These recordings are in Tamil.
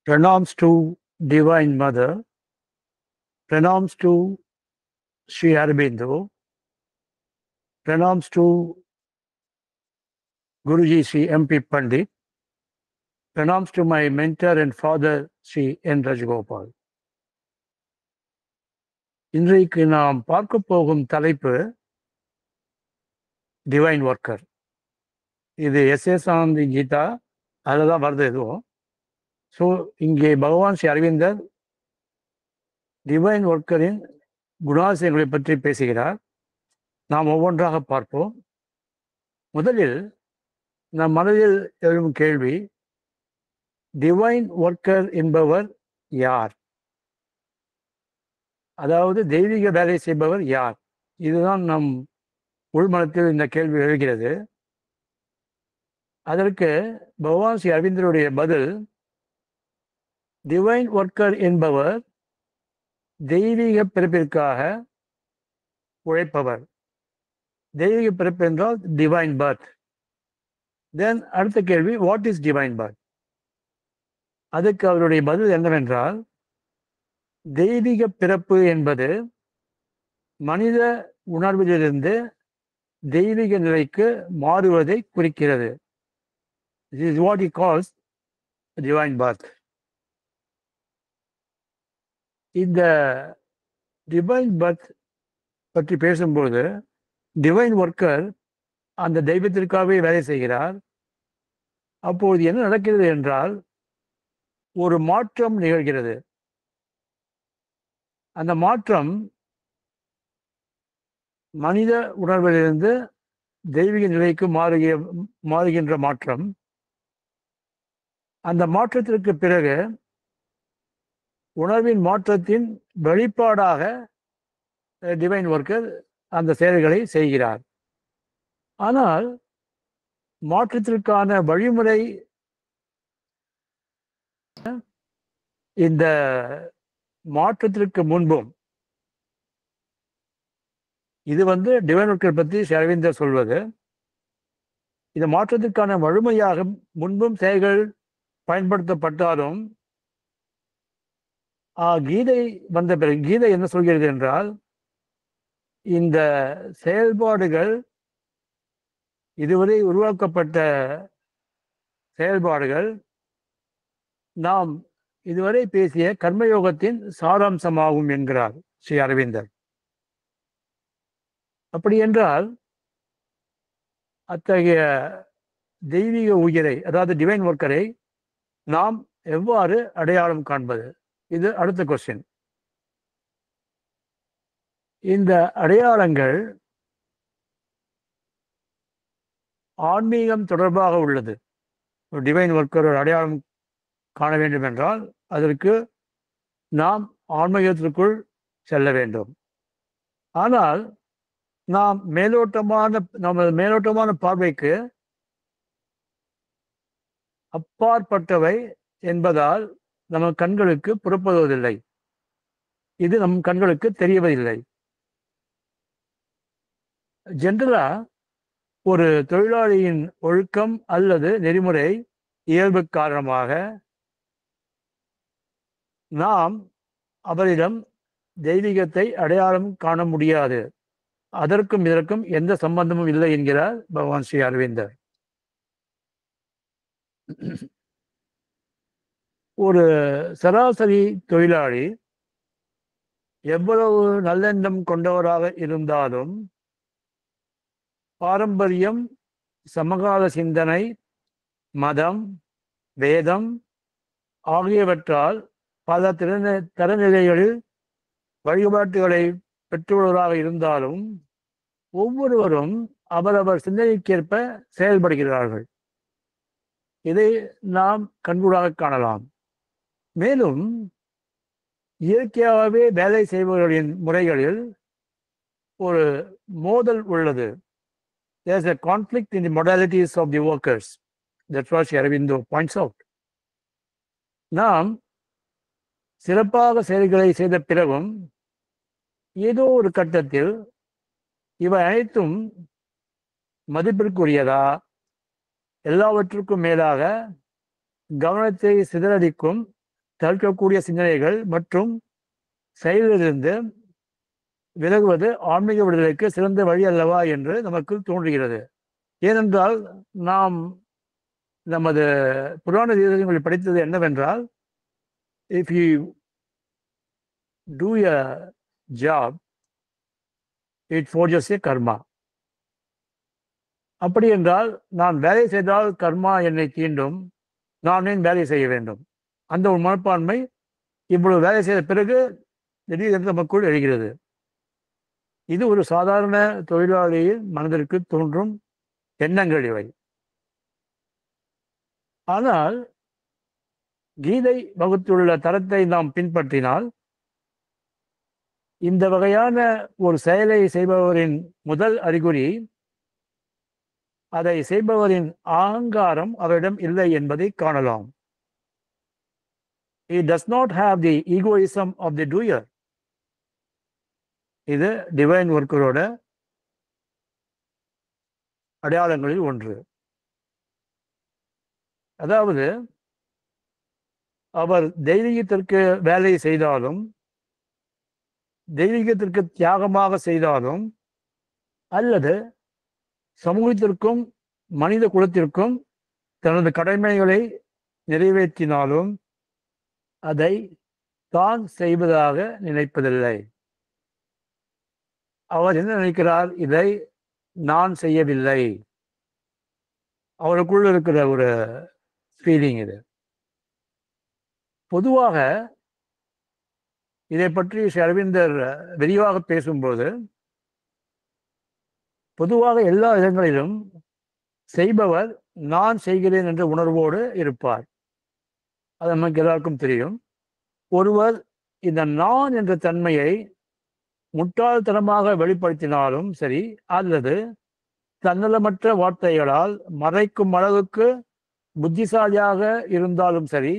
Pranams to Divine Mother, pranams to Sri Aurobindo, pranams to Guruji Sri M.P. Pandit, pranams to my mentor and father Sri N. Rajagopal. இன்றைக்கு நாம் பார்க்க போகும் தலைப்பு டிவைன் ஒர்க்கர். இது எஸ்.எஸ். ஆனந்தி கீதா அதில் தான் வருது எதுவும். ஸோ இங்கே பகவான் ஸ்ரீ அரவிந்தர் டிவைன் ஒர்க்கரின் குணாதிசயங்களை பற்றி பேசுகிறார். நாம் ஒவ்வொன்றாக பார்ப்போம். முதலில் நம் மனதில் எழும் கேள்வி, டிவைன் ஒர்க்கர் என்பவர் யார்? அதாவது தெய்வீக வேலை செய்பவர் யார்? இதுதான் நம் உள்மனத்தில் இந்த கேள்வி எழுகிறது. அதற்கு பகவான் ஸ்ரீ அரவிந்தருடைய பதில், டிவைன் ஒர்க்கர் என்பவர் தெய்வீக பிறப்பிற்காக உழைப்பவர். தெய்வீக பிறப்பு என்றால் டிவைன் பர்த். தென் அடுத்த கேள்வி, வாட் இஸ் டிவைன் பர்த்? அதுக்கு அவருடைய பதில் என்னவென்றால், தெய்வீக பிறப்பு என்பது மனித உணர்விலிருந்து தெய்வீக நிலைக்கு மாறுவதை குறிக்கிறது. This is what he calls divine birth. இந்த டிவைன் பர்த் பற்றி பேசும்போது டிவைன் ஒர்க்கர் அந்த தெய்வத்திற்காகவே வேலை செய்கிறார். அப்போது என்ன நடக்கிறது என்றால், ஒரு மாற்றம் நிகழ்கிறது. அந்த மாற்றம் மனித உணர்விலிருந்து தெய்வீக நிலைக்கு மாறுகின்ற மாற்றம். அந்த மாற்றத்திற்கு பிறகு உணர்வின் மாற்றத்தின் வெளிப்பாடாக டிவைன் ஒர்க்கர் அந்த செயல்களை செய்கிறார். ஆனால் மாற்றத்திற்கான வழிமுறை இந்த மாற்றத்திற்கு முன்பும், இது டிவைன் ஒர்க்கர் பற்றி ஸ்ரீ அரவிந்தர் சொல்வது, இந்த மாற்றத்திற்கான வலிமையாக முன்பும் செயல்கள் பயன்படுத்தப்பட்டாலும் கீதை வந்த பிறகு கீதை என்ன சொல்கிறது என்றால், இந்த செயல்பாடுகள், இதுவரை உருவாக்கப்பட்ட செயல்பாடுகள் நாம் இதுவரை பேசிய கர்மயோகத்தின் சாராம்சமாகும் என்கிறார் ஸ்ரீ அரவிந்தர். அப்படி என்றால் அத்தகைய தெய்வீக உயிரை, அதாவது டிவைன் ஒர்க்கரை நாம் எவ்வாறு அடையாளம் காண்பது? இது அடுத்த கொஸ்டின். இந்த அடையாளங்கள் ஆன்மீகம் தொடர்பாக உள்ளது. ஒரு டிவைன் ஒர்க்கர் அடையாளம் காண வேண்டும் என்றால் அதற்கு நாம் ஆன்மீகத்திற்குள் செல்ல வேண்டும். ஆனால் நமது மேலோட்டமான பார்வைக்கு அப்பாற்பட்டவை என்பதால் நம்ம கண்களுக்கு புறப்படுவதில்லை. இது நம் கண்களுக்கு தெரியவதில்லை. ஜென்ரலா ஒரு தொழிலாளியின் ஒழுக்கம் அல்லது நெறிமுறை இயல்பு காரணமாக நாம் அவரிடம் தெய்வீகத்தை அடையாளம் காண முடியாது. அதற்கும் இதற்கும் எந்த சம்பந்தமும் இல்லை என்கிறார் பகவான் ஸ்ரீ அரவிந்தர். ஒரு சராசரி தொழிலாளி எவ்வளவு நல்லெண்ணம் கொண்டவராக இருந்தாலும் பாரம்பரியம், சமகால சிந்தனை, மதம், வேதம் ஆகியவற்றால் பல தரநிலைகளில் வழிபாட்டுகளை பெற்றுள்ளவராக இருந்தாலும் ஒவ்வொருவரும் அவரவர் சிந்தனைக்கேற்ப செயல்படுகிறார்கள். இதை நாம் கண்கூடாக காணலாம். மேலும் இயற்கையாகவே வேலை செய்பவர்களின் முறைகளில் ஒரு மோதல் உள்ளது. There is a conflict in the modalities of the workers. That's what Sri Aurobindo points out. நாம் சிறப்பாக செயல்களை செய்த பிறகும் ஏதோ ஒரு கட்டத்தில் இவை அனைத்தும் மதிப்பிற்குரியதா, எல்லாவற்றுக்கும் மேலாக கவனத்தை சிதறடிக்கும் தவிர்க்கக்கூடிய சிந்தனைகள் மற்றும் செயலிலிருந்து விலகுவது ஆன்மீக விடுதலைக்கு சிறந்த வழி அல்லவா என்று நமக்கு தோன்றுகிறது. ஏனென்றால் நாம் நமது புராண தீர்க்கங்களில் படித்தது என்னவென்றால், if you do a job it forges a karma. அப்படி என்றால் நான் வேலை செய்தால் கர்மா என்னை தீண்டும், நான் ஏன் வேலை செய்ய வேண்டும்? அந்த ஒரு மனப்பான்மை இவ்வளவு வேலை செய்த பிறகு திடீரென்று நமக்குள் எழுகிறது. இது ஒரு சாதாரண தொழிலாளியின் மனதிற்கு தோன்றும் எண்ணங்கள் இவை. ஆனால் கீதை வகுத்துள்ள தரத்தை நாம் பின்பற்றினால் இந்த வகையான ஒரு செயலை செய்பவரின் முதல் அறிகுறி அதை செய்பவரின் அகங்காரம் அவரிடம் இல்லை என்பதை காணலாம். He does not have the egoism of the doer. இது டிவைன் ஒர்க்கரோட அடையாளங்களில் ஒன்று. அதாவது அவர் தெய்வீகத்திற்கு வேலை செய்தாலும், தெய்வீகத்திற்கு தியாகமாக செய்தாலும், அல்லது சமூகத்திற்கும் மனித குலத்திற்கும் தனது கடமைகளை நிறைவேற்றினாலும் அதை தான் செய்வதாக நினைப்பதில்லை. அவர் என்ன நினைக்கிறார்? இதை நான் செய்யவில்லை. அவருக்குள்ள இருக்கிற ஒரு ஃபீலிங் இது. பொதுவாக இதை பற்றி ஸ்ரீ அரவிந்தர் விரிவாக பேசும்போது, பொதுவாக எல்லா இடங்களிலும் செய்பவர் நான் செய்கிறேன் என்ற உணர்வோடு இருப்பார். அது நமக்கு எல்லாருக்கும் தெரியும். ஒருவர் இந்த நான் என்ற தன்மையை முட்டாள்தனமாக வெளிப்படுத்தினாலும் சரி, அல்லது தன்னலமற்ற வார்த்தைகளால் மறைக்கும் அளவுக்கு புத்திசாலியாக இருந்தாலும் சரி,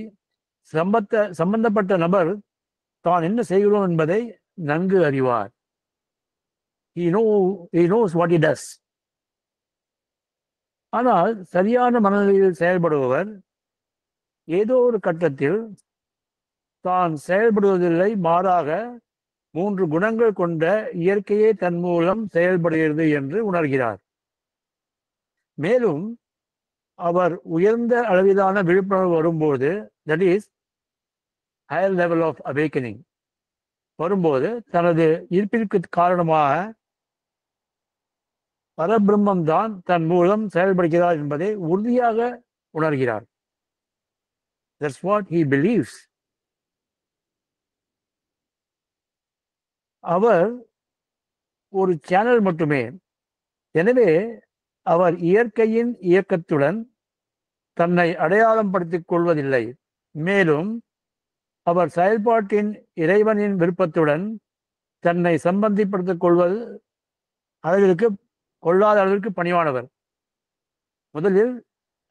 சம்பந்தப்பட்ட நபர் தான் என்ன செய்கிறோம் என்பதை நன்கு அறிவார். He knows what he does. ஆனால் சரியான மனநிலையில் செயல்படுபவர் ஏதோ ஒரு கட்டத்தில் தான் செயல்படுவதில்லை, மாறாக 3 குணங்கள் கொண்ட இயற்கையே தன் மூலம் செயல்படுகிறது என்று உணர்கிறார். மேலும் அவர் உயர்ந்த அளவிலான விழிப்புணர்வு வரும்போது, that is higher level of awakening வரும்போது, தனது இருப்பிற்கு காரணமாக பரபிரம்மம் தான் தன் மூலம் செயல்படுகிறார் என்பதை உறுதியாக உணர்கிறார். That's what he believes. அவர் ஒரு சேனல் மட்டுமே. எனவே அவர் இயற்கையின் இயக்கத்துடன் தன்னை அடையாளம் படுத்திக் கொள்வதில்லை. மேலும் அவர் செயல்பாட்டின் இறைவனின் விருப்பத்துடன் தன்னை சம்பந்திப்படுத்திக் கொள்ளாத அளவிற்கு பணிவானவர். முதலில்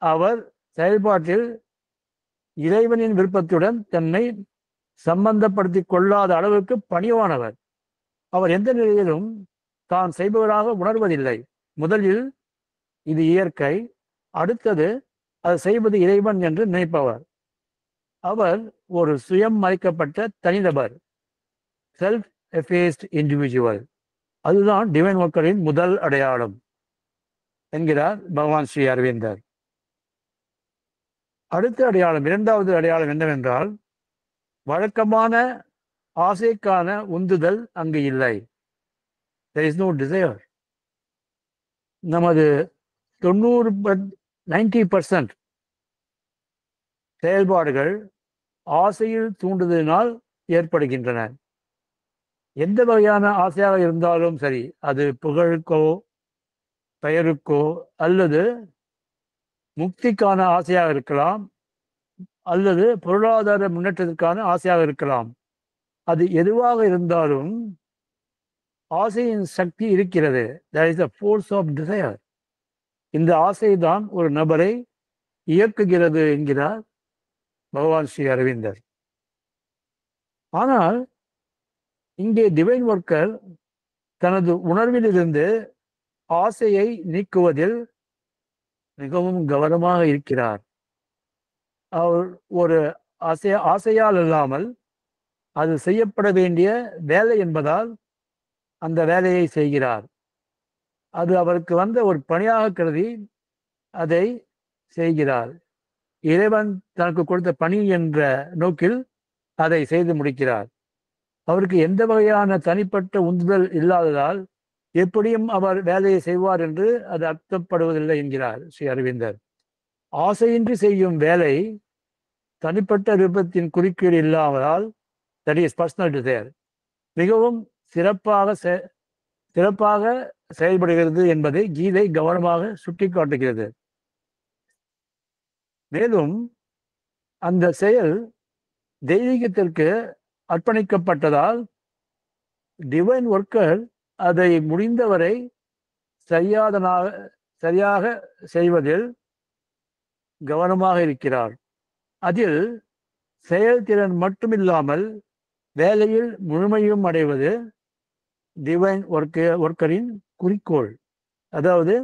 அவர் செயல்பாட்டில் இறைவனின் விருப்பத்துடன் தன்னை சம்பந்தப்படுத்திக் கொள்ளாத அளவுக்கு பணிவானவர். அவர் எந்த நிலையிலும் தான் செய்பவராக உணர்வதில்லை. முதலில் இது இயற்கை, அடுத்தது அது செய்வது இறைவன் என்று நினைப்பவர். அவர் ஒரு சுயம் மறைக்கப்பட்ட தனிநபர், செல்ஃப் எஃபேஸ்ட் இண்டிவிஜுவல். அதுதான் டிவைன் ஒர்க்கரின் முதல் அடையாளம் என்கிறார் பகவான் ஸ்ரீ அரவிந்தர். அடுத்த அடையாளம், இரண்டாவது அடையாளம் என்னவென்றால், வழக்கமான ஆசைக்கான உந்துதல் அங்கு இல்லை. There is no desire. நமது 90% செயல்பாடுகள் ஆசையில் தூண்டுதலினால் ஏற்படுகின்றன. எந்த வகையான ஆசையாக இருந்தாலும் சரி, அது புகழுக்கோ பெயருக்கோ அல்லது முக்திக்கான ஆசையாக இருக்கலாம், அல்லது பொருளாதார முன்னேற்றத்திற்கான ஆசையாக இருக்கலாம். அது எதுவாக இருந்தாலும் ஆசையின் சக்தி இருக்கிறது. There is a force of desire. இந்த ஆசைதான் ஒரு நபரை இயக்குகிறது என்கிறார் பகவான் ஸ்ரீ அரவிந்தர். ஆனால் இங்கே டிவைன் ஒர்க்கர் தனது உணர்விலிருந்து ஆசையை நீக்குவதில் மிகவும் கவனமாக இருக்கிறார். அவர் ஒரு ஆசையால் இல்லாமல் அது செய்யப்பட வேண்டிய வேலை என்பதால் அந்த வேலையை செய்கிறார். அது அவருக்கு வந்த ஒரு பணியாக கருதி அதை செய்கிறார். இறைவன் தனக்கு கொடுத்த பணி என்ற நோக்கில் அதை செய்து முடிக்கிறார். அவருக்கு எந்த வகையான தனிப்பட்ட உந்துதல் இல்லாததால் எப்படியும் அவர் வேலையை செய்வார் என்று அது அர்த்தப்படுவதில்லை என்கிறார் ஸ்ரீ அரவிந்தர். ஆசையின்றி செய்யும் வேலை தனிப்பட்ட விருப்பத்தின் குறுக்கீடு இல்லாததால், தட் இஸ் பர்சனல் டிசைர், மிகவும் சிறப்பாக செயல்படுகிறது என்பதை கீதை கவனமாக சுட்டிக்காட்டுகிறது. மேலும் அந்த செயல் தெய்வீகத்திற்கு அர்ப்பணிக்கப்பட்டதால் டிவைன் ஒர்க்கர் அதை முடிந்தவரை சரியாக செய்வதில் கவனமாக இருக்கிறார். அதில் செயல்திறன் மட்டுமில்லாமல் வேலையில் முழுமையும் அடைவது டிவைன் ஒர்க்கரின் குறிக்கோள். அதாவது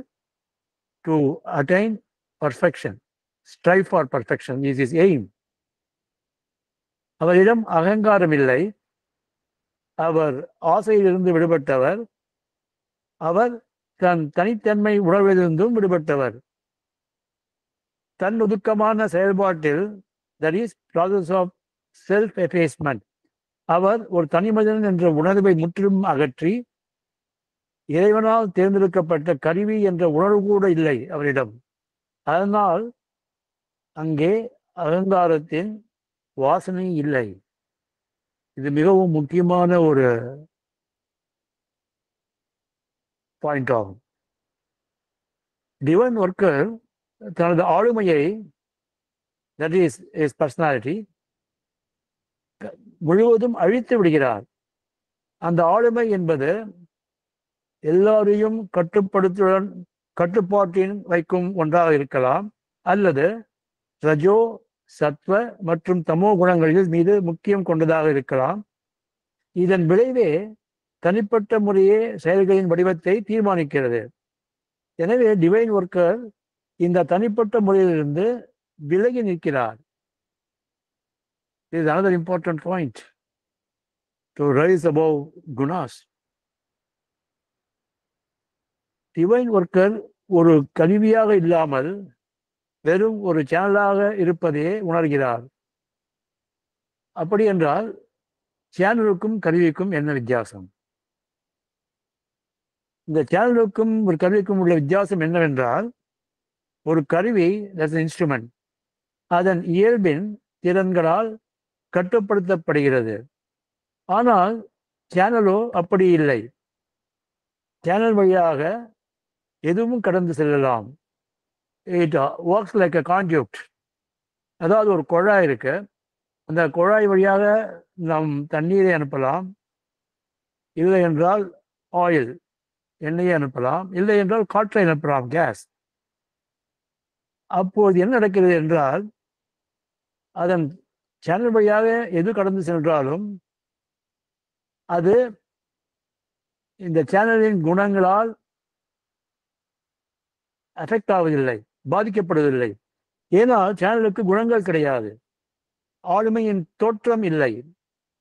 to attain perfection, strive for perfection is is aim. அவரிடம் அகங்காரம் இல்லை. அவர் ஆசையிலிருந்து விடுபட்டவர். அவர் தன் தனித்தன்மை உணர்விலிருந்தும் விடுபட்டவர். தன் ஒதுக்கமான செயல்பாட்டில், that is process of self effacement, அவர் ஒரு தனி மனிதன் என்ற உணர்வை முற்றிலும் அகற்றி இறைவனால் தேர்ந்தெடுக்கப்பட்ட கருவி என்ற உணர்வு கூட இல்லை அவரிடம். அதனால் அங்கே அகங்காரத்தின் வாசனை இல்லை. இது மிகவும் முக்கியமான ஒரு பாயிண்ட் ஆகும். டிவைன் ஒர்க்கர் தனது ஆளுமையை, தட் இஸ் இஸ் பர்சனாலிட்டி, முழுவதும் அழித்து விடுகிறார். அந்த ஆளுமை என்பது எல்லாரையும் கட்டுப்பாட்டின் வைக்கும் ஒன்றாக இருக்கலாம், அல்லது ரஜோ, சத்வ மற்றும் தமோ குணங்களில் மீது முக்கியம் கொண்டதாக இருக்கலாம். இதன் விளைவே தனிப்பட்ட முறையே செயல்களின் வடிவத்தை தீர்மானிக்கிறது. எனவே டிவைன் ஒர்க்கர் இந்த தனிப்பட்ட முறையிலிருந்து விலகி நிற்கிறார். This is another important point to rise above gunas. Divine worker ஒரு கருவியாக இல்லாமல் வெறும் ஒரு சேனலாக இருப்பதையே உணர்கிறார். அப்படி என்றால் சேனலுக்கும் கருவிக்கும் என்ன வித்தியாசம்? இந்த சேனலுக்கும் ஒரு கருவிக்கும் உள்ள வித்தியாசம் என்னவென்றால், ஒரு கருவி, தட்ஸ் இன்ஸ்ட்ருமெண்ட், அதன் இயல்பின் திறன்களால் கட்டுப்படுத்தப்படுகிறது. ஆனால் சேனலோ அப்படி இல்லை. சேனல் வழியாக எதுவும் கடந்து செல்லலாம். It works like a conduit. அதாவது ஒரு குழாய் இருக்கு, அந்த குழாய் வழியாக நாம் தண்ணீரை அனுப்பலாம், இல்லை என்றால் ஆயில், எண்ணெயை அனுப்பலாம், இல்லை என்றால் காற்றை அனுப்பலாம், கேஸ். அப்போது என்ன நடக்கிறது என்றால், அதன் சேனல் வழியாக எது கடந்து சென்றாலும் அது இந்த சேனலின் குணங்களால் அஃபெக்ட் ஆவதில்லை, பாதிக்கப்படுவதில்லை. ஏனால் சேனலுக்கு குணங்கள் கிடையாது, ஆளுமையின் தோற்றம் இல்லை.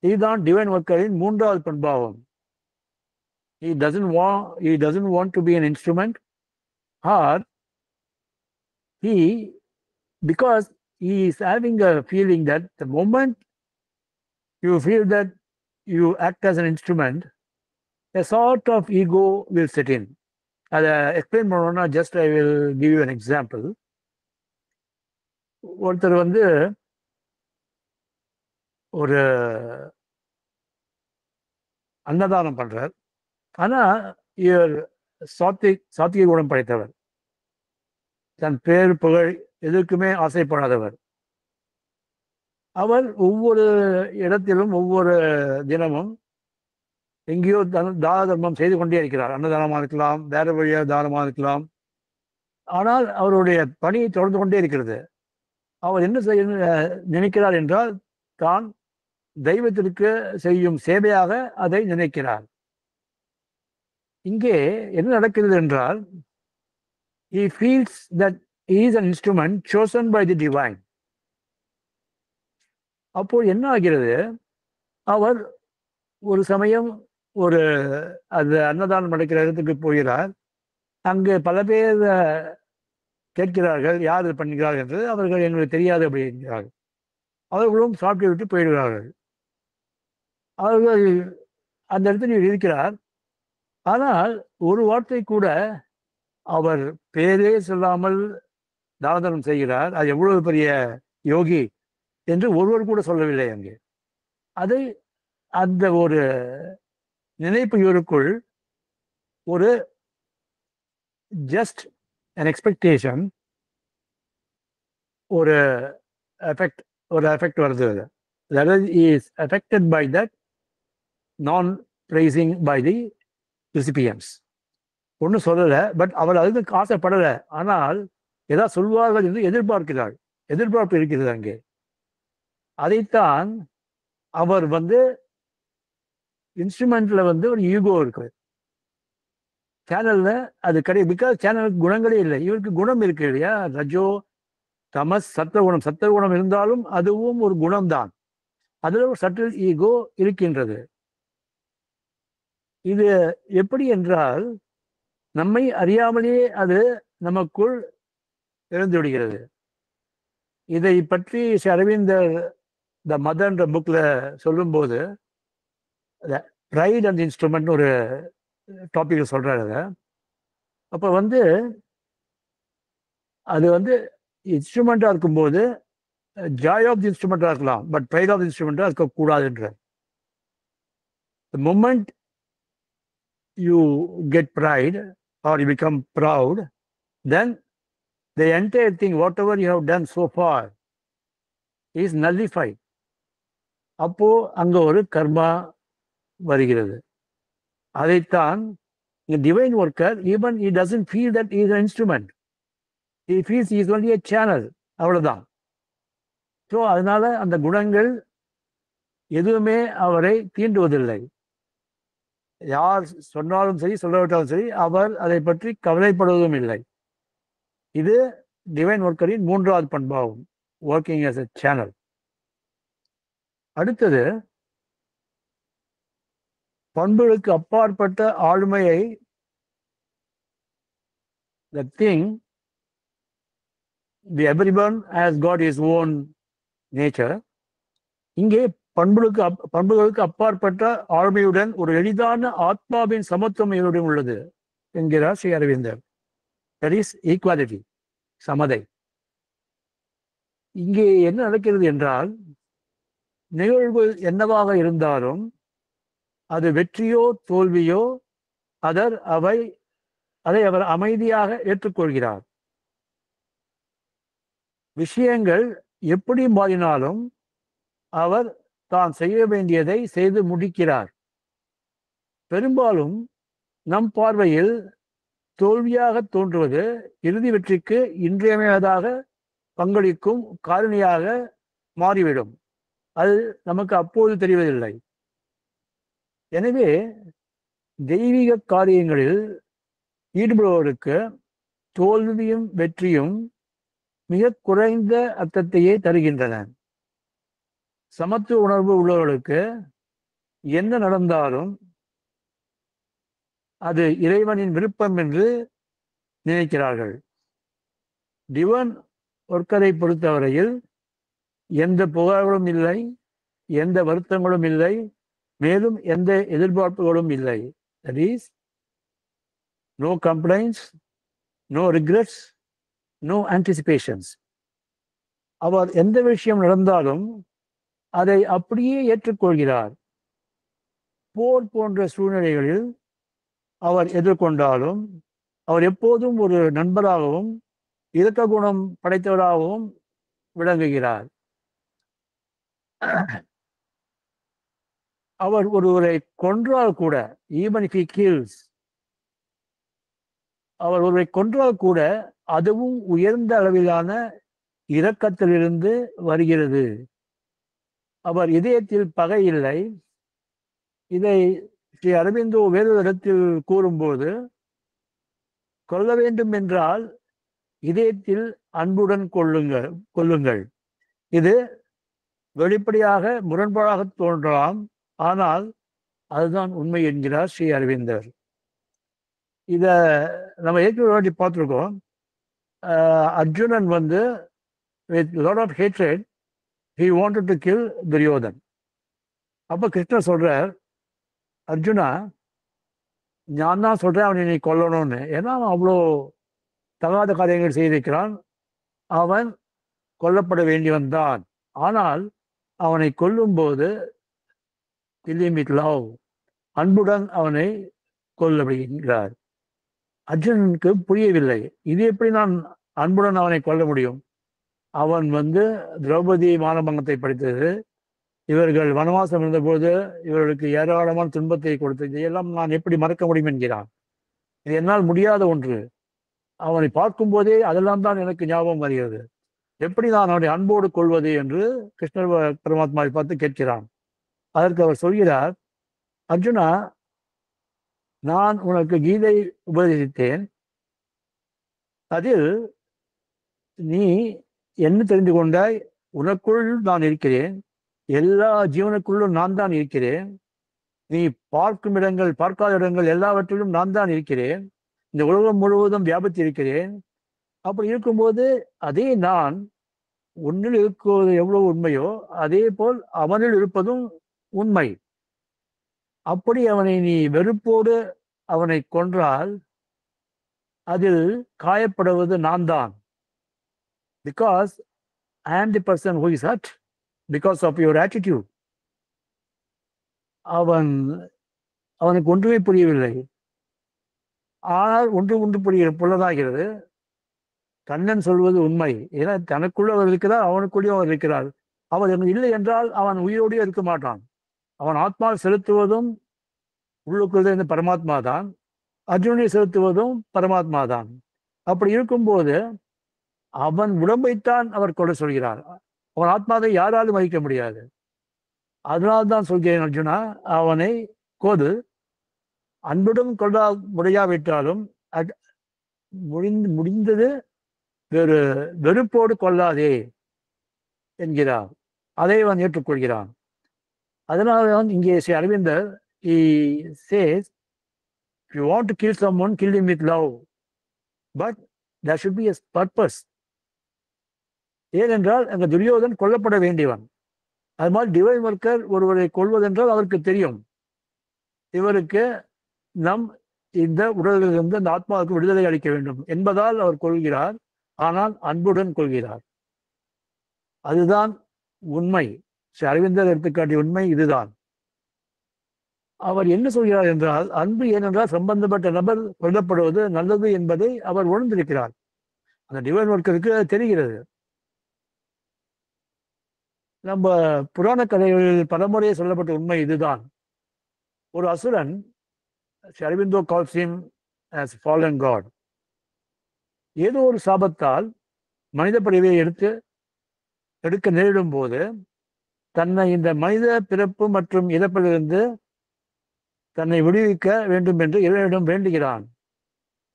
இதுதான் டிவைன் ஒர்க்கரின் மூன்றாவது பண்பாகும். He doesn't want to be an instrument, or because he is having a feeling that the moment you feel that you act as an instrument, a sort of ego will set in. I'll explain more. Just I will give you an example. ஒருத்தர் ஒரு அன்னதானம் பண்றார். ஆனா இவர் சாத்விக குணம் படைத்தவர், தன் பேர் புகழ் எதற்குமே ஆசைப்படாதவர். அவர் ஒவ்வொரு இடத்திலும் ஒவ்வொரு தினமும் எங்கேயோ தான தர்மம் செய்து கொண்டே இருக்கிறார். அன்னதானமாக இருக்கலாம், வேற வழியாக தானமாக இருக்கலாம். ஆனால் அவருடைய பணி தொடர்ந்து கொண்டே இருக்கிறது. அவர் என்ன செய்ய நினைக்கிறார் என்றால், தான் தெய்வத்திற்கு செய்யும் சேவையாக அதை நினைக்கிறார். இங்கே என்ன நடக்கிறது என்றால், he feels that he is an instrument chosen by the divine. அப்போ என்ன ஆகிறது, அவர் ஒரு சமயம் ஒரு அது அன்னதானம் நடக்கிற இடத்துக்கு போகிறார். அங்கு பல பேர் கேட்கிறார்கள், யார் இது பண்ணுகிறார்கள் என்று. அவர்கள் எங்களுக்கு தெரியாது அப்படிங்கிறார்கள். அவர்களும் சாப்பிட்டு விட்டு போயிடுகிறார்கள். அவர்கள் அந்த இடத்தில் இருக்கிறார். ஆனால் ஒரு வார்த்தை கூட அவர் பேரே சொல்லாமல் தானம் செய்கிறார். அது எவ்வளவு பெரிய யோகி என்று ஒருவர் கூட சொல்லவில்லை அங்கே. அதை அந்த ஒரு நினைப்பு இவருக்குள் ஒரு ஜஸ்ட் an எக்ஸ்பெக்டேஷன், ஒரு எஃபெக்ட் வருது. That is affected by that non praising by the recipients. ஒன்றும் சொல்லலை, பட் அவர் அதுக்கு ஆசைப்படலை. ஆனால் ஏதாவது சொல்வார்கள் என்று எதிர்பார்ப்பு இருக்கிறது அங்கே. அதைத்தான் அவர் இன்ஸ்ட்ருமெண்ட்ல ஒரு ஈகோ இருக்கு. சேனல்ல அது கிடையாது. பிகாஸ் சேனலுக்கு குணங்களே இல்லை. இவருக்கு குணம் இருக்கு இல்லையா, ரஜோ தமஸ் சத்துவகுணம். சத்துவகுணம் இருந்தாலும் அதுவும் ஒரு குணம்தான். அதுல ஒரு சட்டில் ஈகோ இருக்கின்றது. இது எப்படி என்றால், நம்மை அறியாமலேயே அது நமக்குள் இருந்து விடுகிறது. இதை பற்றி ஸ்ரீ அரவிந்தர் த மதர்ன்ற புக்ல சொல்லும்போது ப்ரைட் அண்ட் இன்ஸ்ட்ருமெண்ட் ஒரு டாபிக் சொல்றாரு. அதை அப்போ அது இன்ஸ்ட்ருமெண்டா இருக்கும்போது ஜாய் ஆஃப் தி இன்ஸ்ட்ருமெண்டா இருக்கலாம், பட் ப்ரைட் ஆஃப் தி இன்ஸ்ட்ருமெண்டா இருக்கக்கூடாதுன்ற. The moment you get pride or you become proud, then the entire thing, whatever you have done so far, is nullified. அப்போ அங்க ஒரு கர்மா வருகிறது. அதைத்தான் divine worker, even he doesn't feel that he is an instrument. He feels he is only a channel. அவ்வளவுதான். ஸோ அதனால அந்த குணங்கள் எதுவுமே அவரை தீண்டுவதில்லை. யார் சொன்னாலும் சரி, சொல்லாவிட்டாலும் சரி, அவர் அதை பற்றி கவலைப்படுவதும் இல்லை. இது டிவைன் ஒர்க்கரின் மூன்றாவது பண்பாகும், ஒர்க்கிங் as a சேனல். அடுத்தது, பண்புகளுக்கு அப்பாற்பட்ட ஆளுமையை, the thing, the everyone has got his own nature. இங்கே பண்புகளுக்கு அப்பாற்பட்ட ஆளுமையுடன் ஒரு எளிதான ஆத்மாவின் சமத்துவம் இவருடன் உள்ளது என்கிறார் ஸ்ரீ அரவிந்தர். That is equality, சமதை. இங்கே என்ன நடக்கிறது என்றால், நிகழ்வு என்னவாக இருந்தாலும் அது வெற்றியோ தோல்வியோ அதை அவர் அமைதியாக ஏற்றுக்கொள்கிறார். விஷயங்கள் எப்படி மாறினாலும் அவர் தான் செய்ய வேண்டியதை செய்து முடிக்கிறார். பெரும்பாலும் நம் பார்வையில் தோல்வியாக தோன்றுவது இறுதி வெற்றிக்கு இன்றியமையாததாக பங்களிக்கும் காரணியாக மாறிவிடும். அது நமக்கு அப்போது தெரிவதில்லை. எனவே தெய்வீக காரியங்களில் ஈடுபடுவதற்கு தோல்வியும் வெற்றியும் மிக குறைந்த அர்த்தத்தையே தருகின்றன. சமத்துவ உணர்வு உள்ளவர்களுக்கு என்ன நடந்தாலும் அது இறைவனின் விருப்பம் என்று நினைக்கிறார்கள். டிவைன் ஒர்க்கரை பொறுத்தவரையில் எந்த புகார்களும் இல்லை, எந்த வருத்தங்களும் இல்லை, மேலும் எந்த எதிர்பார்ப்புகளும் இல்லை. That is, no complaints, no regrets, no anticipations. அவர் எந்த விஷயம் நடந்தாலும் அதை அப்படியே ஏற்றுக்கொள்கிறார். போர் போன்ற சூழ்நிலைகளில் அவர் எதிர்கொண்டாலும் அவர் எப்போதும் ஒரு நண்பராகவும் இரக்க குணம் படைத்தவராகவும் விளங்குகிறார். அவர் ஒருவரை கொன்றால் கூட, even if he kills, அவர் ஒருவரை கொன்றால் கூட அதுவும் உயர்ந்த அளவிலான இரக்கத்திலிருந்து வருகிறது. அவர் இதயத்தில் பகை இல்லை. இதை ஸ்ரீ அரவிந்தோ வேறு இடத்தில் கூறும்போது, கொல்ல வேண்டும் என்றால் இதயத்தில் அன்புடன் கொள்ளுங்கள். இது வெளிப்படையாக முரண்பாடாக தோன்றலாம், ஆனால் அதுதான் உண்மை என்கிறார் ஸ்ரீ அரவிந்தர். இத நம்ம ஏற்கனவே வாட்டி பார்த்துருக்கோம். அர்ஜுனன் வந்து with lot of hatred he wanted to kill Duryodhan. அப்ப கிருஷ்ணர் சொல்றார், அர்ஜுனா நான் தான் சொல்றேன் அவனை நீ கொல்லணும்னு. ஏன்னா அவன் அவ்வளோ தகாத காரியங்கள் செய்திருக்கிறான், அவன் கொல்லப்பட வேண்டியவன் தான். ஆனால் அவனை கொல்லும்போது லவ், அன்புடன் அவனை கொல்லப்படுகிறார். அர்ஜுனனுக்கு புரியவில்லை, இது எப்படி நான் அன்புடன் அவனை கொல்ல முடியும்? அவன் வந்து திரௌபதி மானபங்கத்தை படித்தது, இவர்கள் வனவாசம் இருந்தபோது இவர்களுக்கு ஏராளமான துன்பத்தை கொடுத்தது, இதையெல்லாம் நான் எப்படி மறக்க முடியும் என்கிறான். இது என்னால் முடியாத ஒன்று. அவனை பார்க்கும் போதே அதெல்லாம் தான் எனக்கு ஞாபகம் வருகிறது. எப்படி நான் அவனை அன்போடு கொள்வது என்று கிருஷ்ணர் பரமாத்மாவை பார்த்து கேட்கிறான். அதற்கு அவர் சொல்கிறார், அர்ஜுனா நான் உனக்கு கீதை உபதேசித்தேன், அதில் நீ என்ன தெரிந்து கொண்டாய்? உனக்குள் நான் இருக்கிறேன், எல்லா ஜீவனுக்குள்ளும் நான் தான் இருக்கிறேன், நீ பார்க்கும் இடங்கள் பார்க்காத இடங்கள் எல்லாவற்றிலும் நான் தான் இருக்கிறேன், இந்த உலகம் முழுவதும் வியாபித்து இருக்கிறேன். அப்படி இருக்கும்போது அதே நான் உன்னில் இருப்பது எவ்வளவு உண்மையோ அதே போல் அவனில் இருப்பதும் உண்மை. அப்படி அவனை நீ வெறுப்போடு அவனை கொன்றால் அதில் காயப்படுவது நான் தான். Because I am the person who is hurt because of your attitude. அவனுக்கு ஒன்றுமே புரியவில்லை. ஆனால் ஒன்று புள்ளதாகிறது. கண்ணன் சொல்வது உண்மை. ஏன்னா தனக்குள்ள அவர் இருக்கிறார், அவனுக்குள்ளேயும் அவர் இருக்கிறார். அவர் இல்லை என்றால் அவன் உயிரோடே இருக்க மாட்டான். அவன் ஆத்மா செலுத்துவதும் உள்ளுக்குள்ள இருந்து பரமாத்மா தான், அர்ஜுனனை செலுத்துவதும் பரமாத்மா தான். அப்படி இருக்கும்போது அவன் உடம்பைத்தான் அவர் கொலை சொல்கிறார், அவன் ஆத்மாவை யாராலும் மதிக்க முடியாது. அதனால்தான் சொல்கிறேன் அர்ஜுனா, அவனை கோது, அன்புடன் கொள்ள முடியாவிட்டாலும் முடிந்தது வேறு வெறுப்போடு கொள்ளாதே என்கிறார். அதை அவன் ஏற்றுக்கொள்கிறான். அதனால்தான் இங்கே ஸ்ரீ அரவிந்தர் he says, if you want to kill someone, kill him with love, but there should be a purpose. ஏனென்றால் அங்க துரியோதன் கொல்லப்பட வேண்டியவன். அது மாதிரி டிவைன் ஒர்க்கர் ஒருவரை கொள்வதென்றால் அவருக்கு தெரியும், இவருக்கு நம் இந்த உடலிலிருந்து அந்த ஆத்மாவுக்கு விடுதலை அளிக்க வேண்டும் என்பதால் அவர் கொள்கிறார். ஆனால் அன்புடன் கொள்கிறார். அதுதான் உண்மை. ஸ்ரீ அரவிந்தர் எடுத்துக்காட்டிய உண்மை இதுதான். அவர் என்ன சொல்கிறார் என்றால், அன்பு ஏனென்றால் சம்பந்தப்பட்ட நபர் கொல்லப்படுவது நல்லது என்பதை அவர் உணர்ந்திருக்கிறார். அந்த டிவைன் ஒர்க்கருக்கு தெரிகிறது. நம்ம புராண கதைகளில் பலமுறை சொல்லப்பட்ட உண்மை இதுதான். ஒரு அசுரன், Aurobindo calls him as fallen god, ஏதோ ஒரு சாபத்தால் மனித பிறவியை எடுக்க நேரிடும் போது தன்னை இந்த மனித பிறப்பு மற்றும் இறப்பிலிருந்து தன்னை விடுவிக்க வேண்டும் என்று இறைவனிடம் வேண்டுகிறான்.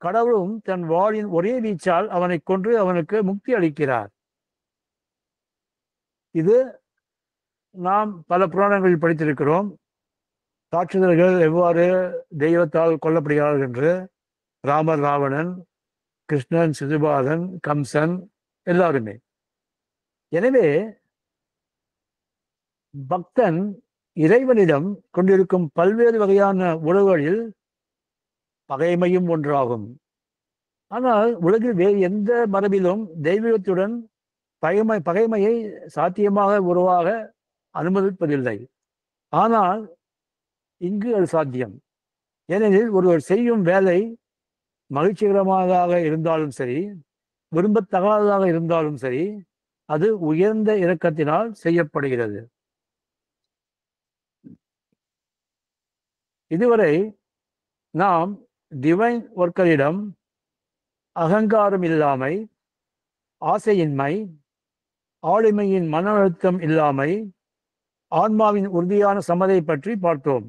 கடவுளும் தன் வாளின் ஒரே வீச்சால் அவனை கொன்று அவனுக்கு முக்தி அளிக்கிறார். இது நாம் பல புராணங்களில் படித்திருக்கிறோம். ராட்சதர்கள் எவ்வாறு தெய்வத்தால் கொல்லப்படுகிறார்கள் என்று. ராமர், ராவணன், கிருஷ்ணன், சிசுபாலன், கம்சன் எல்லாருமே. எனவே பக்தன் இறைவனிடம் கொண்டிருக்கும் பல்வேறு வகையான உறவுகளில் பகைமையும் ஒன்றாகும். ஆனால் உலகில் வேறு எந்த மரபிலும் தெய்வீகத்துடன் பகைமையை சாத்தியமாக உருவாக அனுமதிப்பதில்லை. ஆனால் இங்கு அது சாத்தியம். ஏனெனில் ஒருவர் செய்யும் வேலை மகிழ்ச்சிகரமாக இருந்தாலும் சரி, விரும்பத்தகாததாக இருந்தாலும் சரி, அது உயர்ந்த இரக்கத்தினால் செய்யப்படுகிறது. இதுவரை நாம் டிவைன் ஒர்க்கரிடம் அகங்காரம் இல்லாமை, ஆசையின்மை, ஆளுமையின் மன அழுத்தம் இல்லாமை, ஆன்மாவின் உறுதியான சம்மதை பற்றி பார்த்தோம்.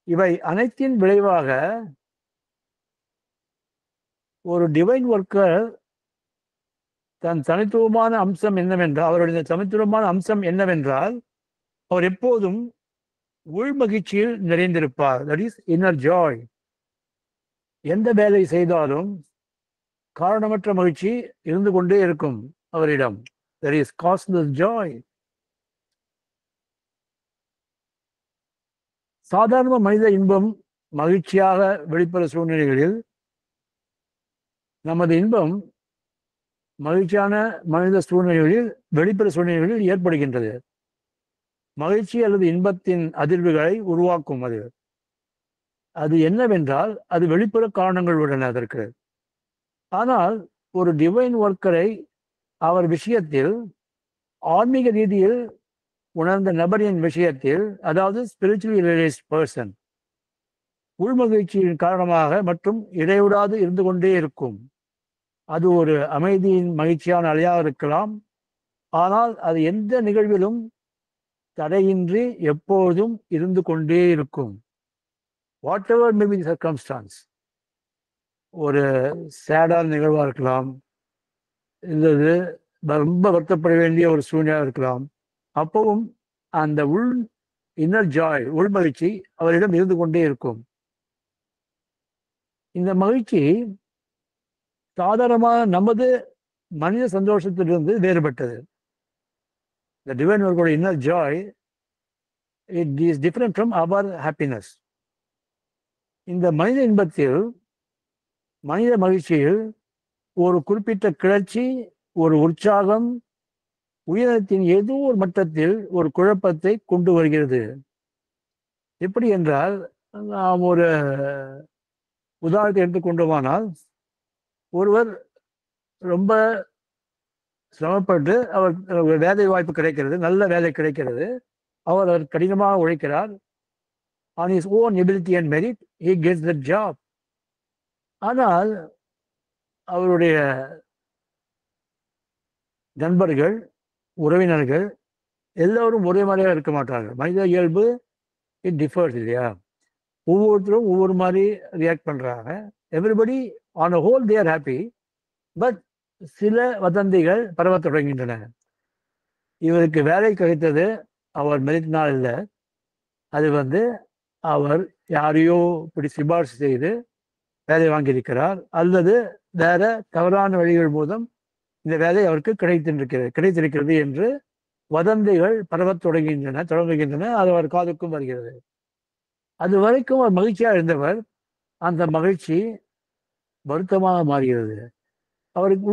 இவை அனைத்தின் விளைவாக ஒரு டிவைன் ஒர்க்கர் தன் தனித்துவமான அம்சம் என்னவென்றால், அவருடைய தனித்துவமான அம்சம் என்னவென்றால், அவர் எப்போதும் உள்மகிழ்ச்சியில் நிறைந்திருப்பார். That is inner joy. எந்த வேலை செய்தாலும் காரணமற்ற மகிழ்ச்சி இருந்து கொண்டே இருக்கும் அவரிடம். There is causeless joy. சாதாரண மனித இன்பம் மகிழ்ச்சியாக வெளிப்பட சூழ்நிலைகளில் நமது இன்பம் மகிழ்ச்சியான மனித சூழ்நிலைகளில் வெளிப்பட சூழ்நிலைகளில் ஏற்படுகின்றது. மகிழ்ச்சி அல்லது இன்பத்தின் அதிர்வுகளை உருவாக்கும் அது என்னவென்றால் அது வெளிப்புற காரணங்கள் உள்ளன அதற்கு. ஆனால் ஒரு டிவைன் ஒர்க்கரை அவர் விஷயத்தில், ஆன்மீக ரீதியில் உணர்ந்த நபரின் விஷயத்தில், அதாவது ஸ்பிரிச்சுவலி ரியலைஸ்ட் பர்சன், உள்மகிழ்ச்சியின் காரணமாக மற்றும் இடைவிடாது இருந்து கொண்டே இருக்கும். அது ஒரு அமைதியின் மகிழ்ச்சியான அலையாக இருக்கலாம். ஆனால் அது எந்த நிகழ்விலும் தடையின்றி எப்போதும் இருந்து கொண்டே இருக்கும். What ever may be the circumstance. ஒரு சேடான நிகழ்வாக இருக்கலாம், இல்லது ரொம்ப வருத்தப்பட வேண்டிய ஒரு சூழ்நிலையாக இருக்கலாம். அப்பவும் அந்த இன்னர் ஜாய், உள்மகிழ்ச்சி அவரிடம் இருந்து கொண்டே இருக்கும். இந்த மகிழ்ச்சி சாதாரணமாக நமது மனித சந்தோஷத்திலிருந்து வேறுபட்டது. The divine work inner joy, it is different from our happiness. இந்த மனித இன்பத்தில், மனித மகிழ்ச்சியில் ஒரு குறிப்பிட்ட கிளர்ச்சி, ஒரு உற்சாகம், உயிரினத்தின் ஏதோ ஒரு மட்டத்தில் ஒரு குழப்பத்தை கொண்டு வருகிறது. எப்படி என்றால், நாம் ஒரு உதாரணத்தை எடுத்துக்கொண்டோமானால், ஒருவர் ரொம்ப சிரமப்பட்டு அவர் வேலை வாய்ப்பு கிடைக்கிறது, நல்ல வேலை கிடைக்கிறது, அவர் கடினமாக உழைக்கிறார். on his own ability and merit he gets the job. ஆனால் அவருடைய நண்பர்கள், உறவினர்கள் எல்லோரும் ஒரே மாதிரியாக இருக்க மாட்டார்கள். மனித இயல்பு இட் டிஃபர்ஸ் இல்லையா? ஒவ்வொருத்தரும் ஒவ்வொரு மாதிரி ரியாக்ட் பண்றாங்க. Everybody on a whole they are happy. But சில வதந்திகள் பரவ தொடங்குகின்றன. இவருக்கு வேலை கிடைத்தது அவர் மெரிட்னால் இல்லை, அது அவர் யாரையோ இப்படி சிபாரிசு செய்து வேலை வாங்கியிருக்கிறார், அல்லது வேற தவறான வழிகள் மூலம் இந்த வேலை அவருக்கு கிடைத்திருக்கிறது என்று வதந்திகள் பரவத் தொடங்குகின்றன. அது அவர் காதுக்கும் வருகிறது. அது வரைக்கும் அவர் மகிழ்ச்சியாக இருந்தவர், அந்த மகிழ்ச்சி வருத்தமாக மாறுகிறது. அவருக்கு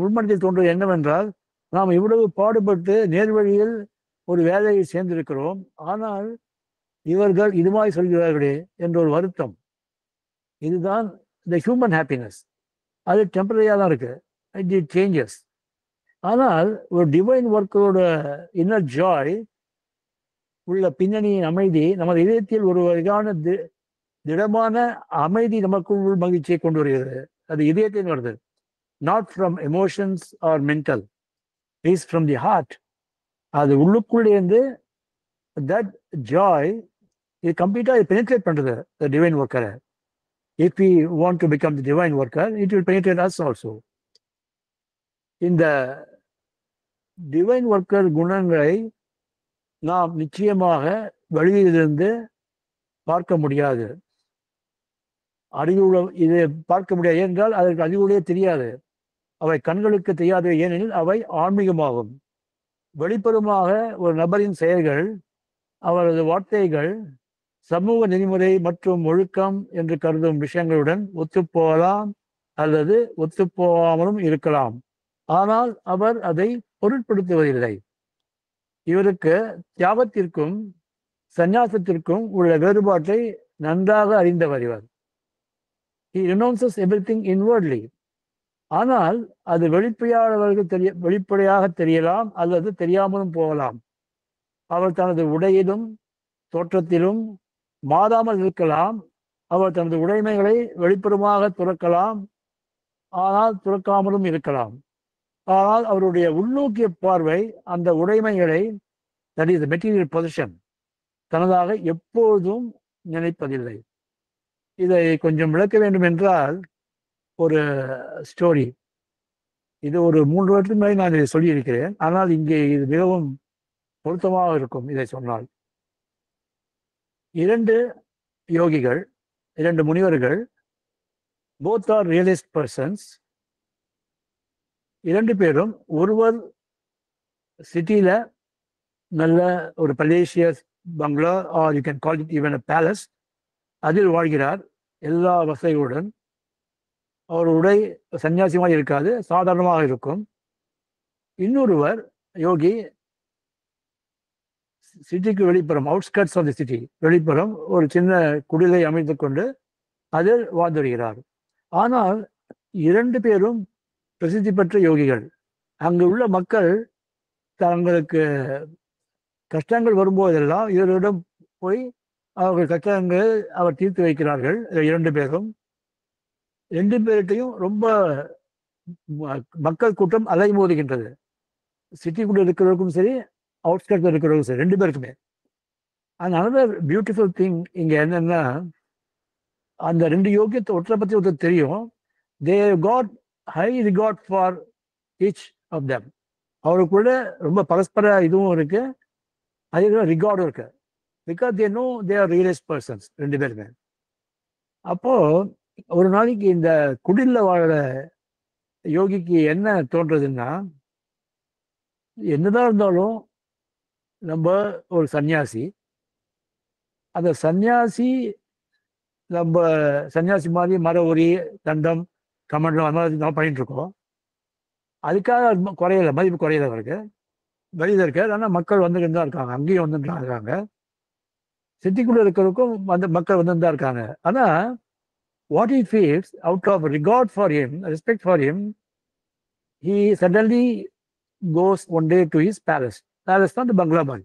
உள்மனத்தில் தோன்றுவது என்னவென்றால், நாம் இவ்வளவு பாடுபட்டு நேர்வழியில் ஒரு வேலையை சேர்ந்திருக்கிறோம், ஆனால் இவர்கள் இதுமாய் சொல்கிறார்களே என்ற ஒரு வருத்தம். இதுதான் இந்த ஹியூமன் ஹாப்பினஸ். அது டெம்பரரியாக தான் இருக்கு, இட் சேஞ்சஸ். ஆனால் ஒரு டிவைன் ஒர்க்கரோட இன்னர் ஜாய் உள்ள பின்னணியின் அமைதி நமது இதயத்தில் ஒரு வகையான திடமான அமைதி நமக்குள் உள் மகிழ்ச்சியை கொண்டு வருகிறது. அது இதயத்தில் வருது, not from emotions or mental, is from the heart. அது உள்ளுக்குள்ளே இருந்து தட் ஜாய் இது கம்ப்ளீட்டாக பெனிட்ரேட் பண்றது டிவைன் ஒர்க்கரை. If we want to become the divine worker, it will penetrate us also. இந்த டிவைன் ஒர்க்கர் குணங்களை நாம் நிச்சயமாக வெளியிலிருந்து பார்க்க முடியாது. இதை பார்க்க முடியாது என்றால் அதற்கு அறிவுடைய தெரியாது. அவை கண்களுக்கு தெரியாது, ஏனெனில் அவை ஆன்மீகமாகும். வெளிப்புறமாக ஒரு நபரின் செயல்கள், அவரது வார்த்தைகள் சமூக நெறிமுறை மற்றும் ஒழுக்கம் என்று கருதும் விஷயங்களுடன் ஒத்துப்போகலாம் அல்லது ஒத்துப்போகாமலும் இருக்கலாம். ஆனால் அவர் அதை பொருட்படுத்துவதில்லை. இவருக்கு தியாகத்திற்கும் சந்நியாசத்திற்கும் உள்ள வேறுபாட்டை நன்றாக அறிந்தவர் இவர். He renounces everything inwardly. ஆனால் அது வெளிப்படையாக தெரியலாம் அல்லது தெரியாமலும் போகலாம். அவர் தனது உடையிலும் தோற்றத்திலும் மாறாமல் இருக்கலாம். அவர் தனது உடைமைகளை வெளிப்புறமாக துறக்கலாம், ஆனால் துறக்காமலும் இருக்கலாம். ஆனால் அவருடைய உள்நோக்கிய பார்வை அந்த உடைமைகளை, தட் இஸ் மெட்டீரியல் பொசிஷன், தனதாக எப்போதும் நினைப்பதில்லை. இதை கொஞ்சம் விளக்க வேண்டும் என்றால் ஒரு ஸ்டோரி. இது ஒரு 3 வருடத்துக்கு முன்னாடி நான் இதை சொல்லியிருக்கிறேன். ஆனால் இங்கே இது மிகவும் பொருத்தமாக இருக்கும் இதை சொன்னால். 2 யோகிகள், 2 முனிவர்கள், both are realized persons. 2 பேரும் ஒருவர் சிட்டியில நல்ல ஒரு பலேஷியஸ் பங்களா, are you can call it even a palace, அதில் வாழ்கிறார் எல்லா வசதிகளுடன். அவர் உடை சன்னியாசியமாக இருக்காது, சாதாரணமாக இருக்கும். இன்னொருவர் யோகி சிட்டிக்கு வெளிப்புறம், அவுட்ஸ்கட்ஸ் ஆஃப் தி சிட்டி, வெளிப்புறம் ஒரு சின்ன குடிலை அமைத்துக் கொண்டு அதில் வாழ்ந்து வருகிறார். ஆனால் 2 பேரும் பிரசித்தி பெற்ற யோகிகள். அங்கு உள்ள மக்கள் தங்களுக்கு கஷ்டங்கள் வரும்போதெல்லாம் இவரிடம் போய் அவர்கள் கஷ்டங்களை அவர் தீர்த்து வைக்கிறார்கள். 2 பேரும் 2 பேர்கிட்டையும் ரொம்ப மக்கள் கூட்டம் அலைமோதுகின்றது. சிட்டிக்குள்ள இருக்கிறவருக்கும் சரி, அவுட்ஸ்கட்ல இருக்கிறவருக்கும் சரி, 2 பேருக்குமே. அண்ட் அனதர் பியூட்டிஃபுல் திங் இங்க என்னன்னா, அந்த 2 யோகியத்தை ஒருத்தரை பத்தி ஒருத்தர் தெரியும். They got high regard for each of them. அவருக்குள்ள ரொம்ப பரஸ்பர இதுவும் இருக்கு, அதே ரிகார்டும் இருக்கு. Because they know they are realised persons 2 பேருமே. அப்போ ஒரு நாளைக்கு இந்த குடில்ல வாழற யோகிக்கு என்ன தோன்றதுன்னா, என்னதான் இருந்தாலும் நம்ம ஒரு சன்னியாசி, அந்த சன்னியாசி நம்ம சன்னியாசி மாதிரி மர உரி, தண்டம், கமண்டம் அந்த மாதிரி நம்ம பண்ணிட்டு இருக்கோம். அதுக்காக குறையல, மதிப்பு குறையல அவருக்கு, வெளியில இருக்காரு. ஆனால் மக்கள் வந்துட்டு தான் இருக்காங்க, அங்கேயும் வந்துட்டு தான் இருக்காங்க. சிட்டிக்குள்ள இருக்கிறதுக்கும் வந்து மக்கள் வந்துட்டு தான் இருக்காங்க. ஆனா what he feels out of regard for him, respect for him, he suddenly goes one day to his palace. Palace தான் பங்களா மாதிரி.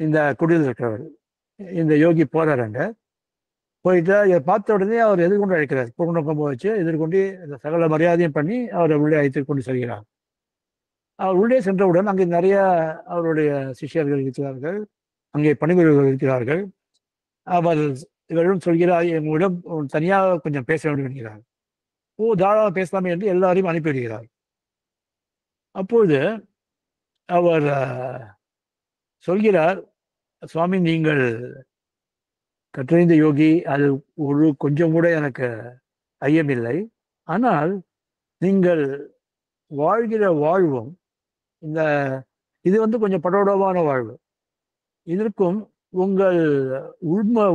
இந்த குடியில் இருக்கிறவர் இந்த யோகி போறாருங்க. போயிட்டு இதை பார்த்த உடனே அவர் எதிர்கொண்டு அழைக்கிறார். பூர்ண கொம்பு வச்சு எதிர்கொண்டு சகல மரியாதையும் பண்ணி அவரை உள்ளே அழைத்து கொண்டு செல்கிறார். அவர் உள்ளே சென்றவுடன் அங்கே நிறைய அவருடைய சிஷ்யர்கள் இருக்கிறார்கள், அங்கே பணிபுரிவர்கள் இருக்கிறார்கள். அவர் இவரிடம் சொல்கிறார், எங்களிடம் தனியாக கொஞ்சம் பேச வேண்டும் என்கிறார். தாராளமாக பேசலாமே என்று எல்லாரையும் அனுப்பிவிடுகிறார். அப்போது அவர் சொல்கிறார், சுவாமி, நீங்கள் கற்றறிந்த யோகி, அது ஒரு கொஞ்சம் கூட எனக்கு ஐயமில்லை. ஆனால் நீங்கள் வாழ்கிற வாழ்வும் இந்த இது கொஞ்சம் படோடவான வாழ்வு, இதற்கும் உங்கள்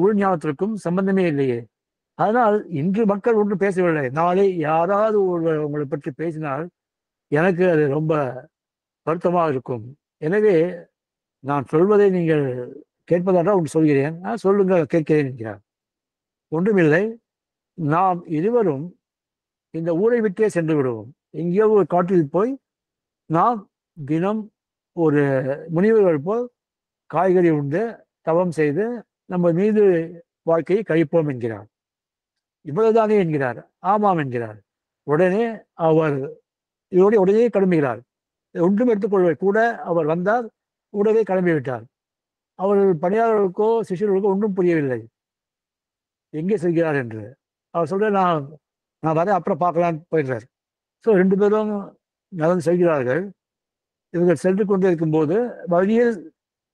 உள்ஞானத்திற்கும் சம்பந்தமே இல்லையே. அதனால் இன்று மக்கள் ஒன்றும் பேசவில்லை, நாளை யாராவது உங்களை பற்றி பேசினால் எனக்கு அது ரொம்ப வருத்தமாக இருக்கும். எனவே நான் சொல்வதை நீங்கள் கேட்பதாக ஒன்று சொல்கிறேன், சொல்லுங்கள், கேட்கிறேன் என்கிறார். ஒன்றுமில்லை, நாம் இருவரும் இந்த ஊரை விட்டே சென்று விடுவோம். எங்கேயோ ஒரு காட்டில் போய் நாம் தினம் ஒரு முனிவர்கள் போல் காய்கறி உண்டு தவம் செய்து நம்ம மீது வாழ்க்கையை கழிப்போம் என்கிறார். இவ்வளவுதானே என்கிறார். ஆமாம் என்கிறார். உடனே அவர் இதோடு உடனே கிளம்புகிறார். ஒன்றும் எடுத்துக்கொள்வார் கூட. அவர் வந்தார், கூடவே கிளம்பிவிட்டார். அவர்கள் பணியாளர்களுக்கோ சிஷியர்களுக்கோ ஒன்றும் புரியவில்லை எங்கே செல்கிறார் என்று. அவர் சொல்ற, நான் வரேன், அப்புறம் பார்க்கலான்னு போயிடுறார். ஸோ 2 பேரும் நடந்து செல்கிறார்கள். இவர்கள் சென்று கொண்டே இருக்கும்போது வழியில்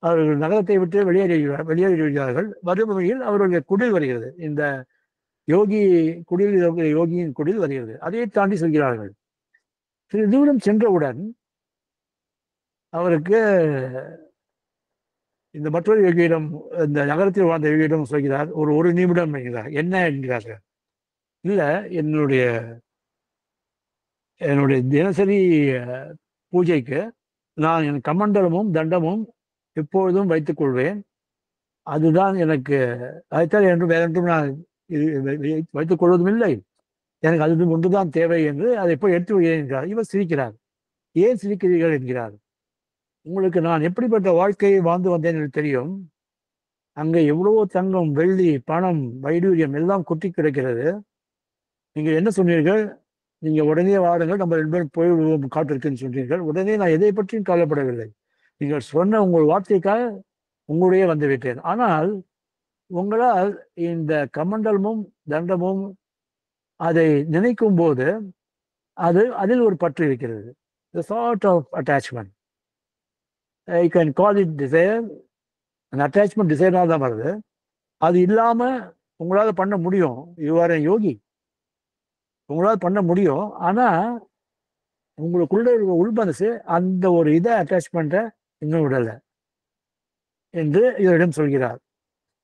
அவர்கள் நகரத்தை விட்டு வெளியேறுகிறார்கள். வரும் வழியில் அவருடைய குடில் வருகிறது. இந்த யோகி குடில், யோகியின் குடில் வருகிறது. அதை தாண்டி செல்கிறார்கள். சிறிது தூரம் சென்றவுடன் அவருக்கு இந்த மற்றொரு யோகியிடம், இந்த நகரத்தில் வாழ்ந்த யோகியிடம் சொல்கிறார், ஒரு நிமிடம் என்கிறார். என்ன என்கிறார்கள். இல்லை, என்னுடைய தினசரி பூஜைக்கு நான் என் கமண்டலமும் தண்டமும் எப்பொழுதும் வைத்துக் கொள்வேன். அதுதான் எனக்கு, அதைத்தான் என்று வேற என்றும் நான் வைத்துக் கொள்வதும் இல்லை. எனக்கு அது ஒன்றுதான் தேவை என்று அதை போய் எடுத்து வருகிறேன் என்கிறார். இவர் சிரிக்கிறார். ஏன் சிரிக்கிறீர்கள் என்கிறார். உங்களுக்கு நான் எப்படிப்பட்ட வாழ்க்கையை வாழ்ந்து வந்தேன் என்று தெரியும். அங்கே எவ்வளவோ தங்கம், வெள்ளி, பணம், வைடூரியம் எல்லாம் கொட்டி கிடக்கிறது. நீங்கள் என்ன சொன்னீர்கள்? நீங்கள் உடனே வாருங்கள், நம்ம 2 பேரும் போய் காட்டிருக்குன்னு சொன்னீர்கள். உடனே நான் எதை பற்றியும் கவலைப்படவில்லை. நீங்கள் சொன்ன உங்கள் வார்த்தைக்காக உங்களுடைய வந்து விட்டேன். ஆனால் உங்களால் இந்த கமண்டலமும் தண்டமும் அதை நினைக்கும் போது அதில் ஒரு பற்று இருக்கிறது. The sort of attachment. You can call it desire. அந்த அட்டாச்மெண்ட் டிசைனாக தான் வருது. அது இல்லாம உங்களால் பண்ண முடியும். யூ ஆர் எ யோகி, உங்களால் பண்ண முடியும். ஆனா உங்களுக்குள்ள இருக்கிற உள்மனசு அந்த ஒரு இதை அட்டாச்மெண்ட்டை இன்னும் விடலை என்று இவரிடம் சொல்கிறார்.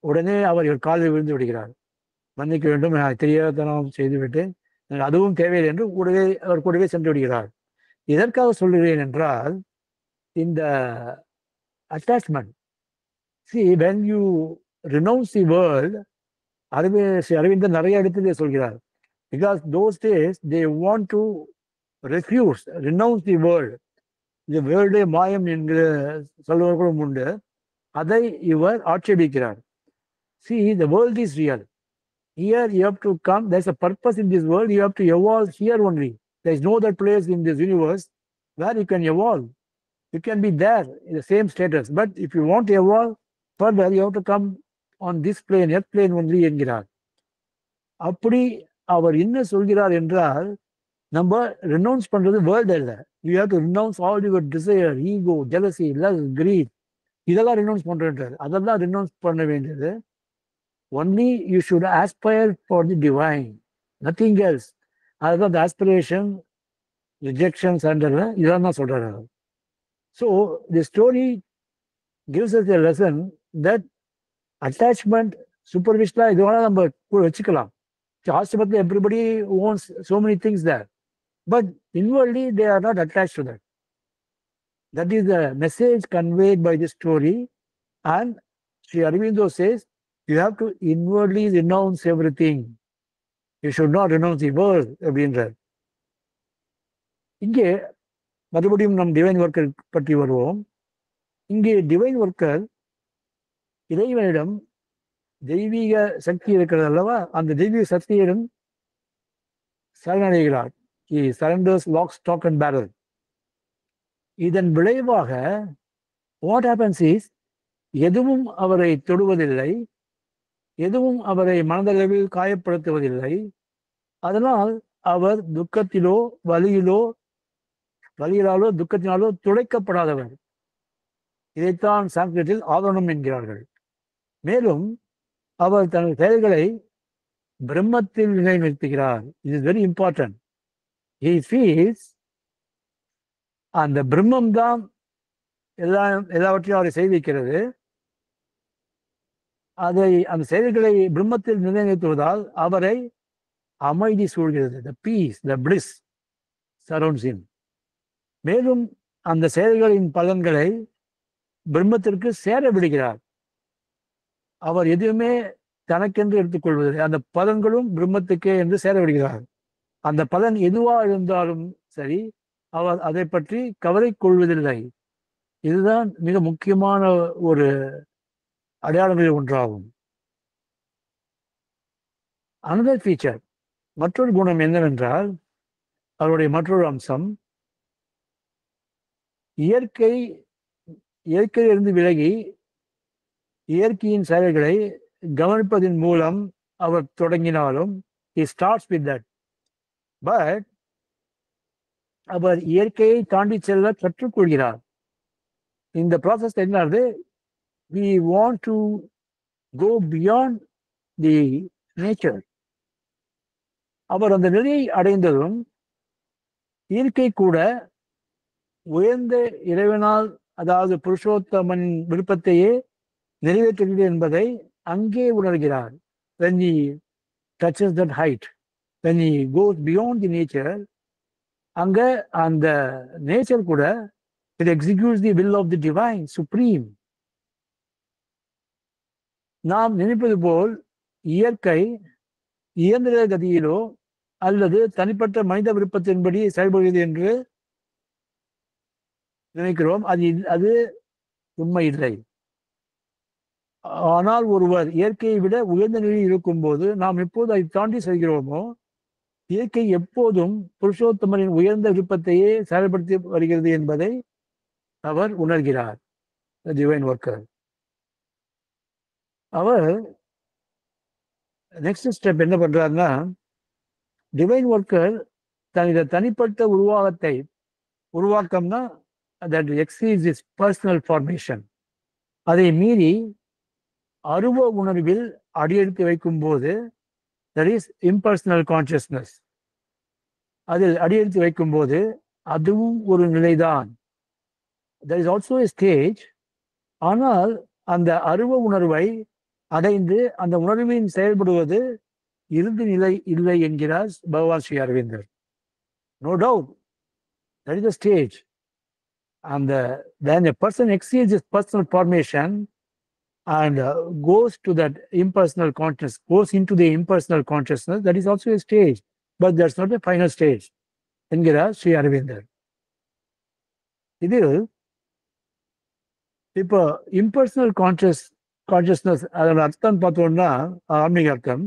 உடனே அவர் இவர் காலில் விழுந்து விடுகிறார். மன்னிக்க வேண்டும், தெரியாதனம் செய்துவிட்டு அதுவும் தேவையில்லை என்று அவர் கூடவே சென்று விடுகிறார். எதற்காக சொல்லுகிறேன் என்றால், இந்த attachment, see when you renounce the world, அரவிந்தர் நிறைய இடத்துல சொல்கிறார், because those days they want to renounce the world. இந்த வேர்ல்டே மாயம் என்கிற சொல்வர்களும் உண்டு. அதை இவர் ஆட்சேபிக்கிறார். See, the world is real. Here you have to come. There's a purpose in this world. You have to evolve here only. There is no other place in this universe where you can evolve. You can be there in the same status. But if you want to evolve further, you have to come on this plane, earth plane only என்கிறார். அப்படி அவர் என்ன சொல்கிறார் என்றால், நம்ம ரினவுன்ஸ் பண்றது வேர்ல்டு அல்ல. You have to renounce all your desire, ego, jealousy, love, greed, இதெல்லாம் ரினவுன்ஸ் பண்றேன்றார். அதெல்லாம் ரினவுன்ஸ் பண்ண வேண்டியது. Only you should aspire for the divine, nothing else. அதுதான் the aspiration, rejection, surrender, இதெல்லாம் தான் சொல்றாரு. So the story gives us a lesson that attachment, superficial, இதெல்லாம் நம்ம வச்சுக்கலாம். ஆசிரமத்தில் everybody owns so many things there, but inwardly they are not attached to that. That is the message conveyed by the story. And Sri Aurobindo says, you have to inwardly renounce everything. You should not renounce the world அப்படின்றார். இங்கே மறுபடியும் நம் டிவைன் ஒர்க்கர் பற்றி வருவோம். இங்கே டிவைன் ஒர்க்கர் இறைவனிடம் தெய்வீக சக்தி இருக்கிறது அல்லவா, அந்த தெய்வீக சக்தியிடம் சரணடைகிறார். He surrenders lock, stock and barrel. இதன் விளைவாக what happens is, எதுவும் அவரை தொடுவதில்லை, எதுவும் அவரை மனதளவில் காயப்படுத்துவதில்லை. அதனால் அவர் வலியிலாலோ துக்கத்தினாலோ துடைக்கப்படாதவர். இதைத்தான் சான்ஸ்கிரிட்டில் ஆவரணம் என்கிறார்கள். மேலும் அவர் தனது செயல்களை பிரம்மத்தில் நிலைநிறுத்துகிறார். இது is very important. He feels அந்த பிரம்மம் தான் எல்லாவற்றையும் அவரை செய்விக்கிறது. அந்த செயல்களை பிரம்மத்தில் நிலைநிறுத்துவதால் அவரை அமைதி சூழ்கிறது. The peace, the bliss surrounds him. மேலும் அந்த செயல்களின் பலன்களை பிரம்மத்திற்கு சேர விடுகிறார். அவர் எதுவுமே தனக்கென்று எடுத்துக்கொள்வதில்லை. அந்த பலன்களும் பிரம்மத்துக்கே என்று சேர விடுகிறார். அந்த பலன் எதுவா இருந்தாலும் சரி, அவர் அதை பற்றி கவலை கொள்வதில்லை. இதுதான் மிக முக்கியமான ஒரு அடையாளங்களில் ஒன்றாகும். another feature, மற்றொரு குணம் என்னவென்றால், அவருடைய மற்றொரு அம்சம், இயற்கையிலிருந்து விலகி இயற்கையின் செயல்களை கவனிப்பதன் மூலம் அவர் தொடங்கினாலும், he starts with that, but அவர் இயற்கையை தாண்டி செல்ல கற்றுக்கொள்கிறார். இந்த ப்ராசஸ் என்னது, we want to go beyond the nature. அவர் அந்த நிலையை அடைந்ததும் இயற்கை கூட உயர்ந்த இறைவனால், அதாவது புருஷோத்தமன் விருப்பத்தையே நிறைவேற்றுகிறது என்பதை அங்கே உணர்கிறார். when he touches that height, when he goes beyond the nature, அங்க அந்த நேச்சர் கூட it executes the will of the divine supreme. நாம் நினைப்பது போல் இயற்கை இயந்திர கதியிலோ அல்லது தனிப்பட்ட மனித விருப்பத்தின்படி செயல்படுகிறது என்று நினைக்கிறோம். அது உண்மை இல்லை. ஆனால் ஒருவர் இயற்கையை விட உயர்ந்த நிலையில் இருக்கும் போது நாம் எப்போது அதை தாண்டி செல்கிறோமோ, இயற்கை எப்போதும் புருஷோத்தமனின் உயர்ந்த விருப்பத்தையே செயல்படுத்தி வருகிறது என்பதை அவர் உணர்கிறார். Divine worker. அவர் நெக்ஸ்ட் ஸ்டெப் என்ன பண்றாருன்னா, டிவைன் ஒர்க்கர் தனிப்பட்ட உருவாக்கம்னா that exceeds its personal formation. அதை மீறி அருவ உணர்வில் அடியெடுத்து வைக்கும் போது that is impersonal consciousness. அதில் அடியெடுத்து வைக்கும் போது அதுவும் ஒரு நிலைதான். There is also a stage. ஆனால் அந்த அருவ உணர்வை அடைந்து அந்த உணர்வின் செயல்படுவது இறுதி நிலை இல்லை என்கிறார் பகவான் ஸ்ரீ அரவிந்தர். No doubt, that is the stage. And when a person exceeds his personal formation and goes to that impersonal consciousness, goes into the impersonal consciousness, that is also a stage. But that's not a final stage. என்கிறார் ஸ்ரீ அரவிந்தர். இதில் இப்போ இம்பர்சனல் கான்சியஸ்னஸ் அதோட அர்த்தம் பார்த்தோம்னா ஆன்மீக அர்த்தம்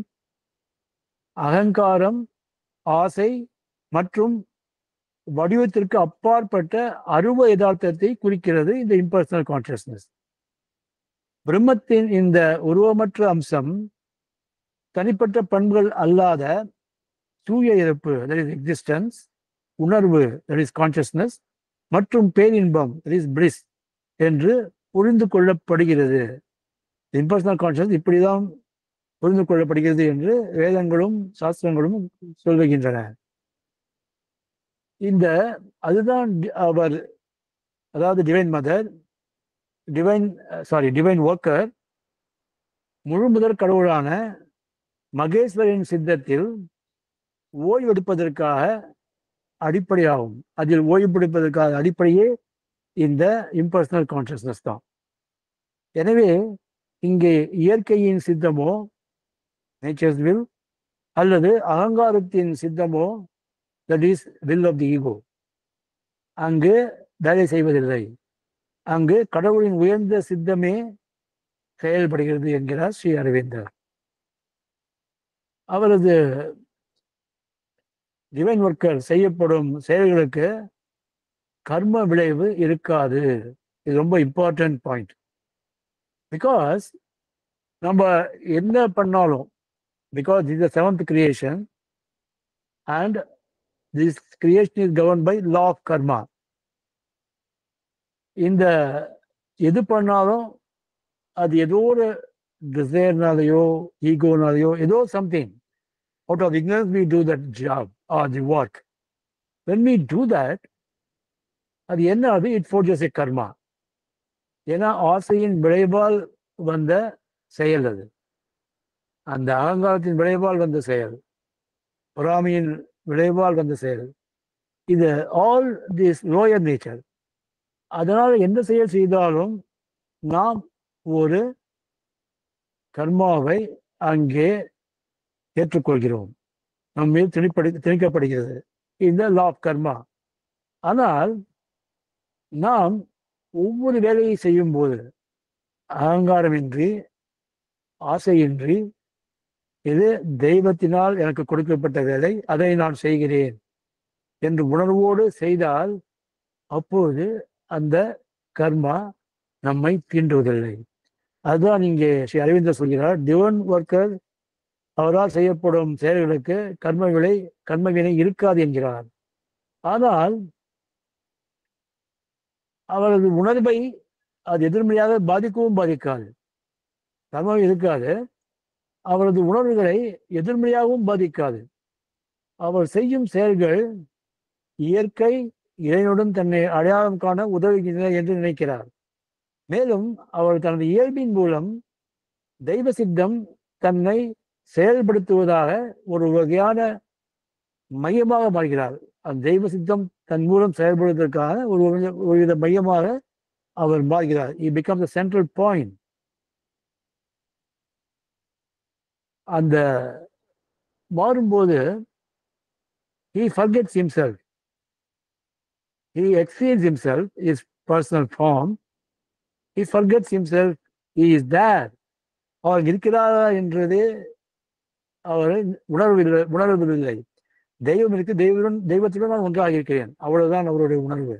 அகங்காரம், ஆசை மற்றும் வடிவத்திற்கு அப்பாற்பட்ட அருவ யதார்த்தத்தை குறிக்கிறது இந்த இம்பர்சனல் கான்சியஸ்னஸ். பிரம்மத்தின் இந்த உருவமற்ற அம்சம் தனிப்பட்ட பண்புகள் அல்லாத தூய இருப்பு, that is existence, உணர்வு, that is consciousness, மற்றும் பேரின்பம், that is bliss என்று புரிந்து கொள்ளப்படுகிறது. இம்பர்சனல் கான்சியஸ் இப்படிதான் புரிந்து கொள்ளப்படுகிறது என்று வேதங்களும் சாஸ்திரங்களும் சொல்லுகின்றன. அதுதான் அவர், அதாவது டிவைன் மதர், டிவைன் ஒர்க்கர், முழு முதற் கடவுளான மகேஸ்வரின் சித்தத்தில் ஓய்வெடுப்பதற்காக அடிப்படையாகும். அதில் ஓய்வெடுப்பதற்காக அடிப்படையே இந்த இம்பர்சனல் கான்சியஸ்னஸ் தான். எனவே இங்கே இயற்கையின் சித்தமோ, நேச்சர்ஸ் வில், அல்லது அகங்காரத்தின் சித்தமோ, that is will of the ego, அங்கு வேலை செய்வதில்லை. அங்கு கடவுளின் உயர்ந்த சித்தமே செயல்படுகிறது என்கிறார் ஸ்ரீ அரவிந்தர். அவரது டிவைன் ஒர்க்கர் செய்யப்படும் செயல்களுக்கு கர்ம விளைவு இருக்காது. இது ரொம்ப இம்பார்ட்டன்ட் பாயிண்ட். பிகாஸ் நம்ம என்ன பண்ணாலும், because this is the seventh creation and this creation is governed by law of karma. இந்த எது பண்ணாலும் அது ஏதோ ஒரு டிசைர்னாலேயோ ஈகோனாலேயோ ஏதோ something out of ignorance we do that job or the work. When we do that, அது என்ன ஆகுது? இட் ஃபோர்ஜஸ் எ கர்மா. ஏன்னா ஆசையின் விளைவால் வந்த செயல் அது, அந்த அகங்காரத்தின் விளைவால் வந்த செயல், பொறாமையின் விளைவால் வந்த செயல். இது ஆல் திஸ் லோயர் நேச்சர். அதனால எந்த செயல் செய்தாலும் நாம் ஒரு கர்மாவை அங்கே ஏற்றுக்கொள்கிறோம், நம் மீது திணிக்கப்படுகிறது இந்த லா ஆஃப் கர்மா. ஆனால் நாம் ஒவ்வொரு வேலையை செய்யும் போது அகங்காரமின்றி, ஆசையின்றி, இது தெய்வத்தினால் எனக்கு கொடுக்கப்பட்ட வேலை, அதை நான் செய்கிறேன் என்று உணர்வோடு செய்தால் அப்போது அந்த கர்மா நம்மை தீண்டுவதில்லை. அதுதான் இங்கே ஸ்ரீ அரவிந்தர் சொல்கிறார், டிவைன் ஒர்க்கர் அவரால் செய்யப்படும் செயல்களுக்கு கர்மவினை இருக்காது என்கிறார். ஆனால் அவரது உணர்வை அது எதிர்மறையாக பாதிக்கவும் பாதிக்காது. கர்மம் இருக்காது, அவரது உணர்வுகளை எதிர்மறையாகவும் பாதிக்காது. அவர் செய்யும் செயல்கள் இயற்கை இறைவனுடன் தன்னை அடையாளம் காண உதவுகின்றன என்று நினைக்கிறார். மேலும் அவர் தனது இயல்பின் மூலம் தெய்வ சித்தம் தன்னை செயல்படுத்துவதாக ஒரு வகையான மையமாக மாறுகிறார். அந்த தெய்வ சித்தம் தன் மூலம் செயல்படுவதற்காக ஒருவித மையமாக அவர் மாறுகிறார். He becomes the central point. அந்த மாறும்போது he forgets himself. He exceeds himself, his personal form. He forgets himself. He is there. அவர் இருக்கிறாரா என்றது அவரை உணர்வதில்லை. தெய்வம் இருக்கு, தெய்வத்துடன் நான் ஒன்றாக இருக்கிறேன், அவ்வளவுதான் அவருடைய உணர்வு.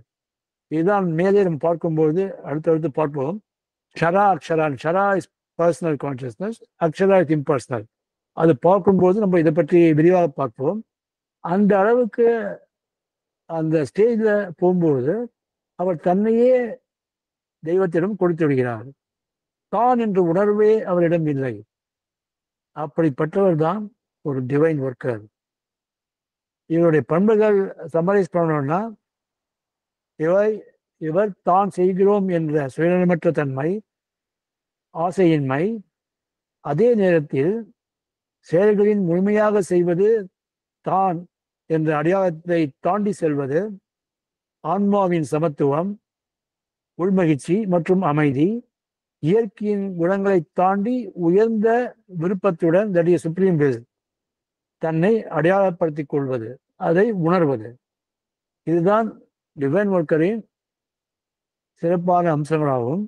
இதுதான் மேலே நம்ம பார்க்கும்போது அடுத்தடுத்து பார்ப்போம். ஷரா அக்ஷரான், kshara is personal consciousness, akshara is impersonal. அது பார்க்கும்போது நம்ம இதை பற்றி விரிவாக பார்ப்போம். அந்த அளவுக்கு அந்த ஸ்டேஜில் போகும்போது அவர் தன்னையே தெய்வத்திடம் கொடுத்து விடுகிறார். தான் என்ற உணர்வே அவரிடம் இல்லை. அப்படிப்பட்டவர் தான் ஒரு டிவைன் ஒர்க்கர். இவருடைய பண்புகள் சம்மரைஸ் பண்ணணும்னா, இவர் தான் செய்கிறோம் என்ற சுயநலமற்ற தன்மை, ஆசையின்மை, அதே நேரத்தில் செயல்களின் முழுமையாக செய்வது தான் என்ற அடையாளத்தை தாண்டி செல்வது, ஆன்மாவின் சமத்துவம், உள்மகிழ்ச்சி மற்றும் அமைதி, இயற்கையின் குணங்களை தாண்டி உயர்ந்த விருப்பத்துடன் தட் இஸ் சுப்ரீம் வில் தன்னை அடையாளப்படுத்திக் கொள்வது, அதை உணர்வது. இதுதான் டிவைன் ஒர்க்கரின் சிறப்பான அம்சங்களாகும்.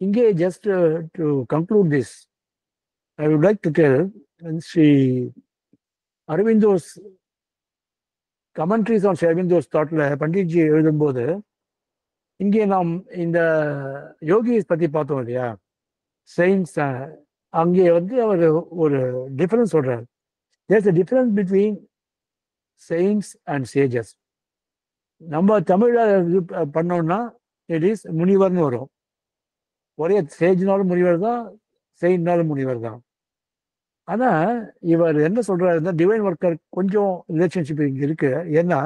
இங்கே just to conclude this, I would like to tell Sri Aurobindo's commentaries on Sri Aurobindo's தாட்ல பண்டிட்ஜி எழுதும்போது, இங்கே நாம் இந்த யோகிஸ் பத்தி பார்த்தோம் இல்லையா, செயின்ஸ், அங்கே வந்து அவர் ஒரு டிஃபரன்ஸ் சொல்றார். There's a difference between saints and sages. நம்ம தமிழ்ல பண்ணோம்னா இட் இஸ் முனிவர்னு வரும். ஒரே சேஜ்னாலும் முனிவர் தான், செயின்ட்னாலும் முனிவர் தான். ஆனா இவர் என்ன சொல்றாருன்னா, டிவைன் ஒர்க்கர் கொஞ்சம் ரிலேஷன்ஷிப் இங்க இருக்கு. ஏன்னா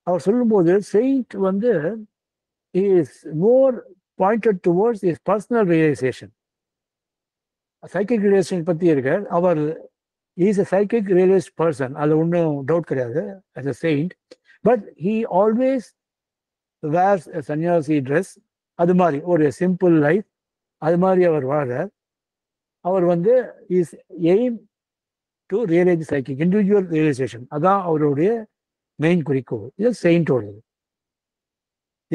அவர் சொல்லும்போது செயின்ட் வந்து is more pointed towards is personal realisation. Psychic realisation பத்தி இருக்க, அவர் இஸ் a psychic realized person, அது ஒன்றும் டவுட் கிடையாது, as a saint. But he always wears a சன்னியாசி ட்ரெஸ். அது மாதிரி ஒரு சிம்பிள் லைஃப், அது மாதிரி அவர் வாழ்றார். அவர் வந்து is aim to realise psychic individual realisation, அதான் அவருடைய மெயின் குறிக்கோள். இது செயின்டோடது.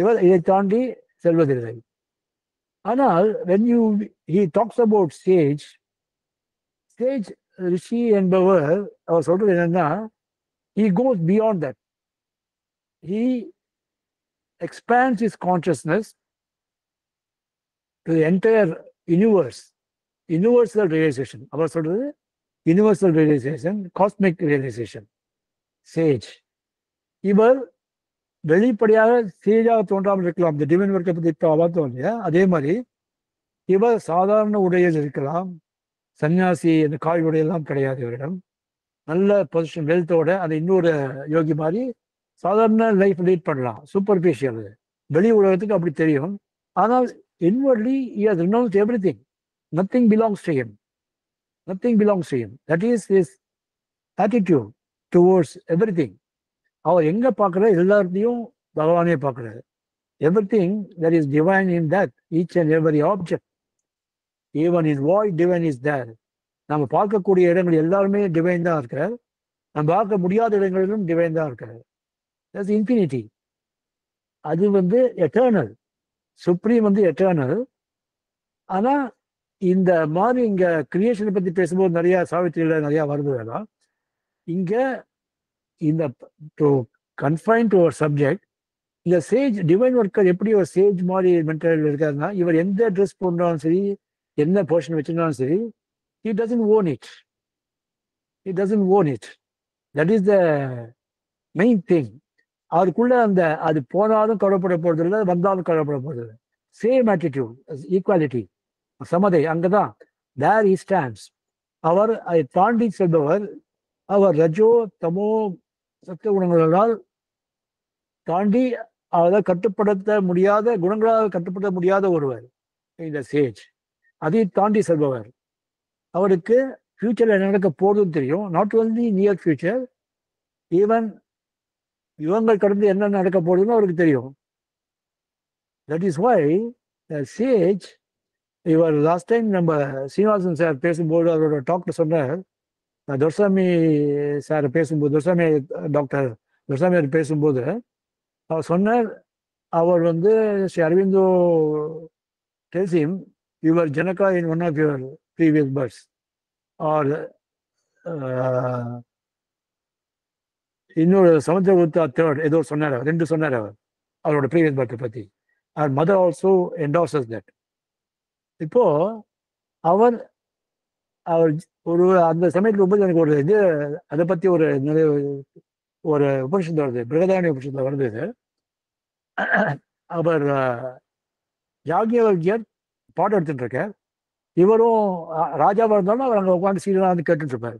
இவர் இதை தாண்டி செல்வதில்லை. ஆனால் when he talks about sage ரிஷி என்பவர் அவர் சொல்றது என்னன்னா, he goes beyond that. He expands his consciousness to the entire universe. Universal realization. அவர் சொல்றது universal realization, cosmic realization. Sage. இவர் வெளிப்படையாக சேஜாக தோன்றாமல் இருக்கலாம். இந்த டிவைன் ஒர்க்கை பற்றி இப்போ பார்த்தோம் இல்லையா, அதே மாதிரி இவர் சாதாரண உடையில் இருக்கலாம். சன்னியாசி அந்த காய் உடையெல்லாம் கிடையாது இவரிடம். நல்ல பொசிஷன், வெல்த்தோட அந்த இன்னொரு யோகி மாதிரி சாதாரண லைஃப் லீட் பண்ணலாம். சூப்பர்ஃபிஷியல், வெளி உலகத்துக்கு அப்படி தெரியும். ஆனால் inwardly he has renounced everything. Nothing belongs to him. Nothing belongs to him. That is his attitude towards everything. அவர் எங்க பார்க்குற எல்லாத்தையும் பகவானே பார்க்குறாரு. Everything that is divine in that, each and every object, even in void, divine is there. நம்ம பார்க்கக்கூடிய இடங்கள் எல்லாருமே டிவைன் தான் இருக்கிறார். நம்ம பார்க்க முடியாத இடங்களிலும் டிவைன் தான் இருக்கிறார். That's infinity. அது வந்து எட்டர்னல். சுப்ரீம் வந்து எட்டர்னல். ஆனா இந்த மாதிரி இங்க கிரியேஷனை பத்தி பேசும்போது நிறைய சாவித்திரியில நிறைய வருது வேணாம். இங்க இந்த டு கன்ஃபைன் டு அவர் சப்ஜெக்ட், இந்த சேஜ் டிவைன் ஒர்க்கர் எப்படி ஒரு சேஜ் மாதிரி மென்டல் இருக்காருன்னா, இவர் எந்த ட்ரெஸ் போட்டாலும் சரி, என்ன போர்ஷன் வச்சிருந்தாலும் சரி, he doesn't own it. He doesn't own it. That is the main thing. அவருக்குள்ள அந்த அது போனாலும் கவலைப்பட போறது இல்லை, வந்தாலும் கவலைப்பட போறது இல்லை. சேம் ஆட்டிடியூட், ஈக்குவாலிட்டி, சமதை, அங்கதான் தேர் he stands. அவர் அதை தாண்டி செல்பவர். அவர் ரஜோ தமோ சத்த குணங்களால் தாண்டி அதை கட்டுப்படுத்த முடியாத, குணங்களால் கட்டுப்படுத்த முடியாத ஒருவர் இந்த சேஜ். அதை தாண்டி செல்பவர். அவருக்கு ஃபியூச்சர்ல என்ன நடக்க போகுதுன்னு தெரியும். Not only near future, even யுகங்கள் கடந்து என்ன நடக்க போகுதுன்னு அவருக்கு தெரியும். தட் இஸ் வை சேஜ், இவர் லாஸ்ட் டைம் நம்ம சீனிவாசன் சார் பேசும்போது அவரோட டாக்டர் சொன்னார், துர்சாமி சார் பேசும்போது, துர்சாமி டாக்டர் துர்சாமி பேசும்போது அவர் சொன்னார், அவர் வந்து Sri Aurobindo tells him, you were Janaka in one of your previous births, or இன்னொரு சமுத்திரகுப்தா தேர்ட் ஏதோ சொன்னார், ரெண்டு சொன்னார் அவர் அவரோட ப்ரீவியஸ் பர்த்தை பத்தி. அவர் மதர் ஆல்சோ என்டார்சஸ் தட். இப்போ அவர் அவர் ஒரு அந்த சமயத்தில் ரொம்ப எனக்கு ஒரு இது அதை பற்றி ஒரு நிறைய ஒரு உபனிஷத்து வருது, பிரகதாரண்ய உபனிஷத்துல வருது இது. அவர் யாக்ஞவல்கியர் பாடம் எடுத்துட்டு இருக்கார். இவரும் ராஜாவாக இருந்தாலும் அவர் அங்கே உட்காந்து சீடராக வந்து கேட்டுட்டு இருப்பார்.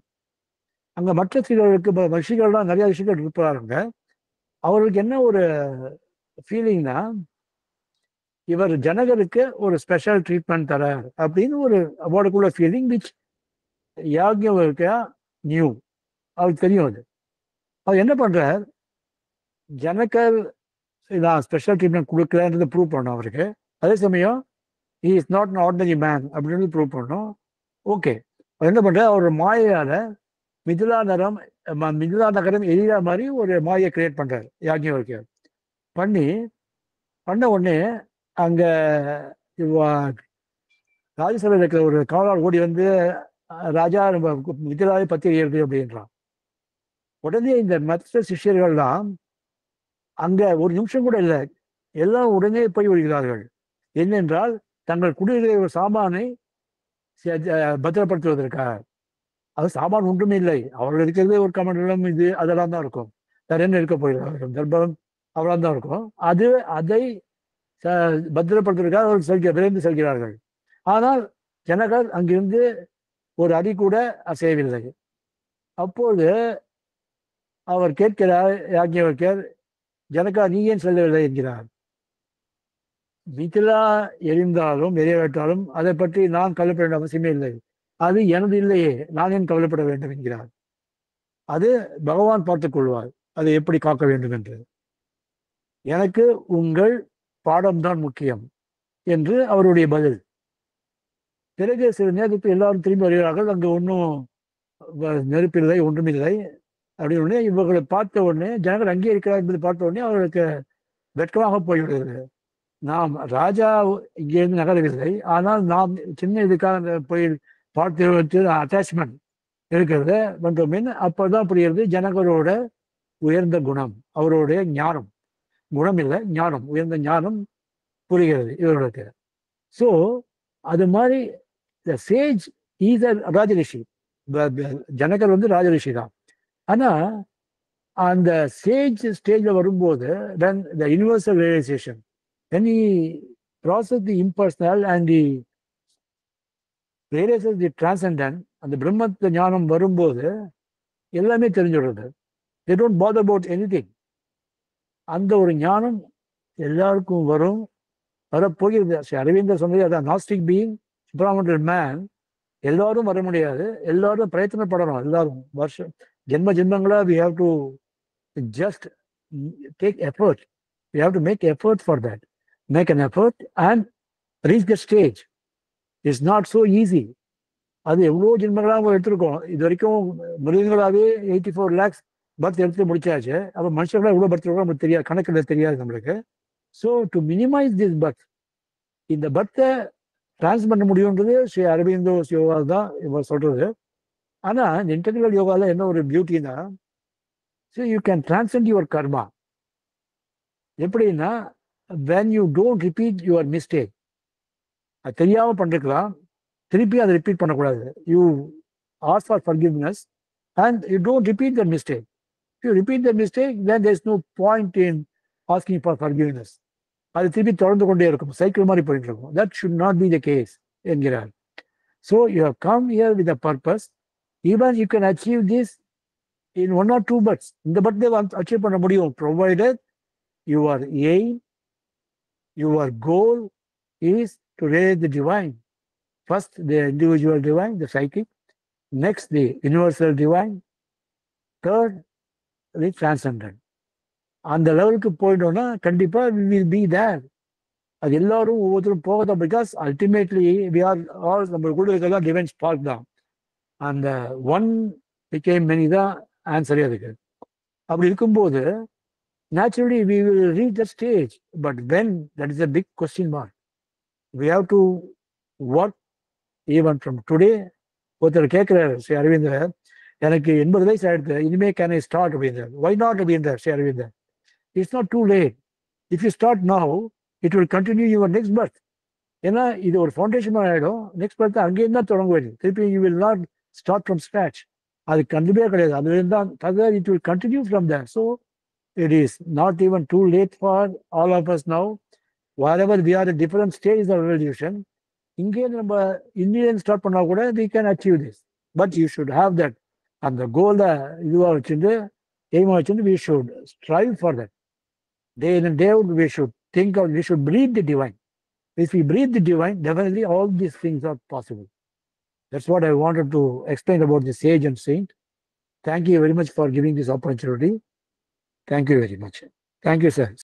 அங்கே மற்ற சீடர்களுக்கு ரிஷிகள்லாம் நிறைய ரிஷிகள் இருப்பாருங்க. அவருக்கு என்ன ஒரு ஃபீலிங்னா, இவர் ஜனகருக்கு ஒரு ஸ்பெஷல் ட்ரீட்மெண்ட் தரார் அப்படின்னு ஒரு அவருக்குள்ள ஃபீலிங் விச் யாக்ஞவல்கியா நியூ. அவருக்கு தெரியும் அது. அவர் என்ன பண்றார், ஜனகர் நான் ஸ்பெஷல் ட்ரீட்மெண்ட் கொடுக்குறேன்றது ப்ரூவ் பண்ணோம் அவருக்கு. அதே சமயம் he is not an ordinary man அப்படின்னு ப்ரூவ் பண்ணோம். ஓகே, அவர் என்ன பண்றார், அவர் மாயால மிதிலா நகரம் எரியா மாதிரி ஒரு மாயை கிரியேட் பண்றாரு யாக்ஞவல்கியர். பண்ண உடனே அங்க ராஜசபையில் இருக்கிற ஒரு காவலால் ஓடி வந்து, ராஜா நம்ம மிதிலாவை பத்தி எறியது அப்படின்றான். உடனே இந்த மற்ற சிஷ்யர்கள்லாம் அங்க ஒரு நிமிஷம் கூட இல்லை, எல்லாம் உடனே போய் விடுகிறார்கள். என்னென்றால் தங்கள் குடியிருக்கிற ஒரு சாமானை பத்திரப்படுத்துவதற்காக. அது சாமான் ஒன்றுமே இல்லை, அவர்கள் இருக்கிறதே ஒரு கமண்டலம் இது அதெல்லாம் தான் இருக்கும். வேற என்ன இருக்க போகிறார்கள், கர்ப்பம் அவ்வளோ தான் இருக்கும். அதை பத்திரப்படுத்துவதற்காக அவர்கள் விரைந்து செல்கிறார்கள். ஆனால் ஜனகர் அங்கிருந்து ஒரு அடி கூட அசையவில்லை. அப்போது அவர் கேட்கிறார், யாக்ஞவல்கியர், ஜனகா நீ ஏன் செல்லவில்லை என்கிறார். மிதிலா எரிந்தாலும் எரியவிட்டாலும் அதை பற்றி நான் கவலைப்பட வேண்டிய அவசியமே இல்லை, அது எனது இல்லையே, நான் ஏன் கவலைப்பட வேண்டும் என்கிறார். அது பகவான் பார்த்துக் கொள்வார் அதை எப்படி காக்க வேண்டும் என்று. எனக்கு உங்கள் பாடம்தான் முக்கியம் என்று அவருடைய பதில். பிறகு சில நேரத்துக்கு எல்லாரும் திரும்பி வருகிறார்கள். அங்கு ஒன்றும் நெருப்பில்லை, ஒன்றுமில்லை. அப்படின்னு உடனே இவர்களை பார்த்த உடனே ஜனங்கள் அங்கே இருக்கிறார் என்பதை பார்த்த உடனே அவர்களுக்கு வெட்கமாக போய்விடுகிறது. நாம் ராஜா இங்கேருந்து நகரவில்லை, ஆனால் நாம் சின்ன இதுக்காக போய் பார்த்து அட்டாச்மெண்ட் இருக்கிறது வந்தோமின் அப்போதான் புரிகிறது ஜனகரோட உயர்ந்த குணம், அவருடைய ஞானம். குணம் இல்லை, ஞானம், உயர்ந்த ஞானம் புரிகிறது இவர்களுக்கு. ஸோ அது மாதிரி சேஜ் இஸ் அ ராஜரிஷி. ஜனகர் வந்து ராஜரிஷி தான். ஆனா அந்த சேஜ் ஸ்டேஜ்ல வரும்போது when the universal realization, when he process the impersonal and he realizes the transcendent, அந்த பிரம்மத்த ஞானம் வரும்போது எல்லாமே தெரிஞ்சுடுறது. they don't bother about anything. அந்த ஒரு ஞானம் எல்லாருக்கும் வரப்போகிறது. அரவிந்தர் சொன்னது அதான், நாஸ்டிக் பீயிங் சுப்ராமண்டல் மேன். எல்லாரும் வர முடியாது, எல்லாரும் பிரயத்தனப்படணும். எல்லாரும் வருஷம் ஜென்மங்களா we have to just take effort. We have to make effort for that. Make an effort and reach the stage. It's not so easy. அது எவ்வளோ ஜென்மங்களாக எடுத்திருக்கோம். இது வரைக்கும் மிருகங்களாகவே 84 lakhs பர்த் எடுத்து முடிச்சாச்சு. அப்போ மனுஷங்களா எவ்வளோ பர்த் இருக்கோம் நம்மளுக்கு தெரியாது, கணக்கில் தெரியாது நம்மளுக்கு. So to minimise this birth, இந்த பர்த்தை டிரான்ஸ் பண்ண முடியுன்றது ஸ்ரீ அரவிந்தோ யோகா தான் இவர் சொல்றது. ஆனால் இந்த இன்டெகிரல் யோகாவில் என்ன ஒரு பியூட்டின்னா, so you can transcend your karma. எப்படின்னா, when you don't repeat your mistake, அது தெரியாமல் பண்ணிருக்கலாம், திருப்பி அதை ரிப்பீட் பண்ணக்கூடாது. You ask for forgiveness and you don't repeat that mistake. If you repeat that mistake, then there's no point in asking for forgiveness. அது திருப்பி தொடர்ந்து கொண்டே இருக்கும், சைக்கிள் மாதிரி போயிட்டு இருக்கும். That should not be the case என்கிறார். So you have come here with a purpose. Even you can achieve this in 1 or 2 births. இந்த பர்த்டே அச்சீவ் பண்ண முடியும், provided your aim, your goal is to raise the divine. First the individual divine, the psychic. Next the universal divine. Third the transcendent. அந்த லெவலுக்கு போயிட்டோம்னா கண்டிப்பா we will be there. அது எல்லாரும் ஒவ்வொருத்தரும் போகதான். Because ultimately we are all நம்ம கூட இருக்கிறதா டிவைன் ஸ்பார்க் தான். அந்த ஒன் பிகேம் மெனி தான் ஆன்சரே அதுக்கு. அப்படி இருக்கும்போது naturally we will reach that stage. But when, that is a big question mark. We have to work even from today. ஒருத்தர் கேட்கிறார் ஸ்ரீ அரவிந்தர், எனக்கு 80 வயசு ஆயிடுது, இனிமே கேன் ஐ ஸ்டார்ட் அப்படின்றார். ஒய் நாட் அப்படின்றார் Sri Aravindar. It's not too late. If you start now, it will continue your next birth. ஏன்னா இது ஒரு ஃபவுண்டேஷன் ஆகிடும். நெக்ஸ்ட் பார்த்து அங்கேயும் தான் தொடங்குவது. திருப்பி you will not start from scratch. அது கண்டிப்பாக கிடையாது. அதுலேருந்து தான் தகவல் it will continue from there. So it is not even too late for all of us now. Wherever we are at different stages of evolution, இங்கே நம்ம இந்தியன் ஸ்டார்ட் பண்ணா கூட we can achieve this. But you should have that. அந்த கோலை இதுவாக வச்சுட்டு எய்மாக வச்சுட்டு we should strive for that. Day in and day out we should think of, we should breathe the divine. If we breathe the divine, definitely all these things are possible. That's what I wanted to explain about the sage and saint. Thank you very much for giving this opportunity. Thank you very much. Thank you, sir.